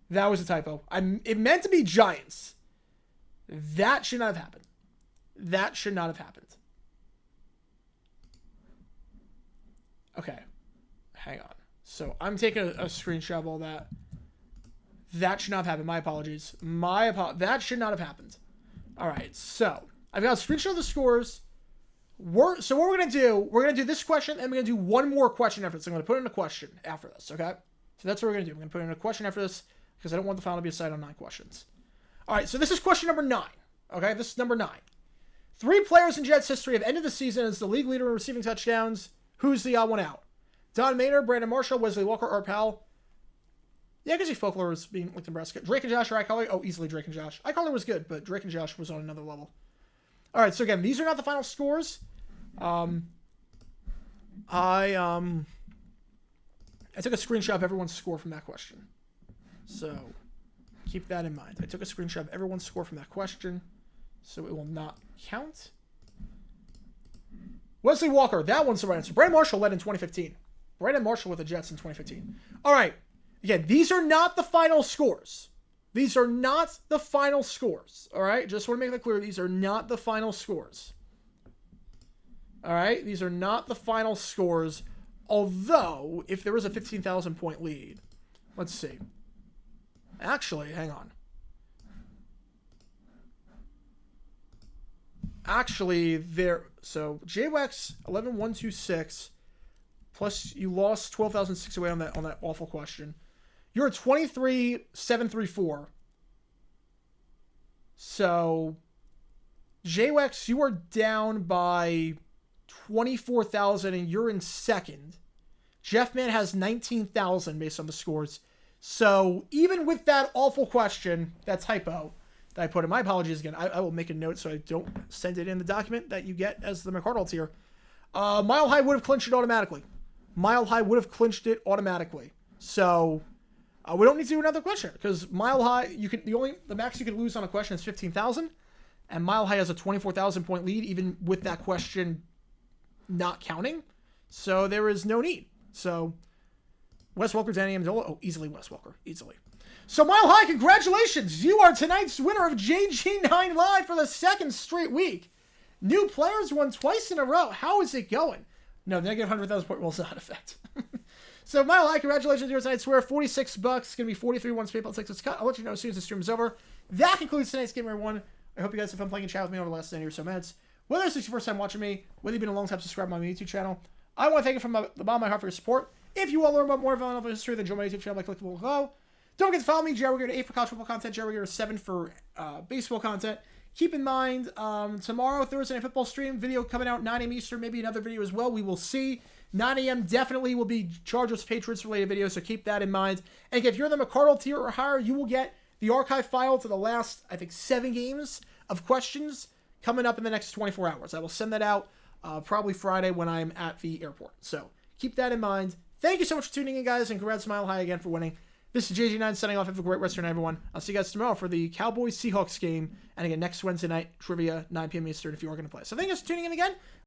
That was a typo. It meant to be Giants. That should not have happened. That should not have happened. Okay. Hang on. So I'm taking a screenshot of all that. That should not have happened. My apologies. That should not have happened. All right. So I've got a screenshot of the scores. So what we're going to do, we're going to do this question, and we're going to do one more question after this. I'm going to put in a question after this, okay? So that's what we're going to do. We're going to put in a question after this because I don't want the final to be decided on 9 questions. All right, so this is question number 9, okay? This is number 9. 3 players in Jets history have ended the season as the league leader in receiving touchdowns. Who's the odd one out? Don Maynard, Brandon Marshall, Wesley Walker, Art Powell. Yeah, I can see Folklore as being with Nebraska. Drake and Josh or iCarly? Oh, easily Drake and Josh. iCarly was good, but Drake and Josh was on another level. All right, so again, these are not the final scores. I took a screenshot of everyone's score from that question. So keep that in mind. I took a screenshot of everyone's score from that question, so it will not count. Wesley Walker, that one's the right answer. Brandon Marshall led in 2015. Brandon Marshall with the Jets in 2015. All right. Again, these are not the final scores. These are not the final scores. All right? Just want to make that clear. These are not the final scores. All right? These are not the final scores. Although, if there was a 15,000 point lead, let's see. Actually, hang on. Actually, so JWEX 11,126 plus you lost 12,608 on that awful question. You're at 23,734. So JWEX, you are down by 24,000 and you're in second. Jeff Mann has 19,000 based on the scores. So even with that awful question, that typo that I put in, my apologies again. I will make a note so I don't send it in the document that you get as the McCardle tier. Mile High would have clinched it automatically. Mile High would have clinched it automatically. So we don't need to do another question because Mile High, the max you could lose on a question is 15,000, and Mile High has a 24,000 point lead even with that question not counting. So there is no need. So Wes Welker, Danny Amendola. Oh, easily Wes Welker. Easily. So Mile High, congratulations. You are tonight's winner of JG9 Live for the 2nd straight week. New players won twice in a row. How is it going? No, the negative 100,000 point rule is not in effect. So Mile High, congratulations. You're tonight's winner. $46. It's going to be 43 once PayPal takes its cut. I'll let you know as soon as the stream is over. That concludes tonight's Game Everyone. I hope you guys have fun playing and chat with me over the last 90 or so minutes. Whether it's your first time watching me, whether you've been a long time subscriber to my YouTube channel, I want to thank you from the bottom of my heart for your support. If you want to learn about more of history, then join my YouTube channel by clicking below. Don't forget to follow me, Jerry Regular 8 for college football content, Jerry Regular 7 for baseball content. Keep in mind, tomorrow, Thursday Night Football stream, video coming out 9 a.m. Eastern, maybe another video as well. We will see. 9 a.m. definitely will be Chargers Patriots related videos, so keep that in mind. And if you're the McCardle tier or higher, you will get the archive file to the last, I think, 7 games of questions coming up in the next 24 hours. I will send that out probably Friday when I'm at the airport. So keep that in mind. Thank you so much for tuning in, guys, and congrats Mile High again for winning. This is JG9 signing off. Have a great rest of your night, everyone. I'll see you guys tomorrow for the Cowboys-Seahawks game. And again, next Wednesday night, trivia, 9 p.m. Eastern if you are going to play. So thank you guys for tuning in again.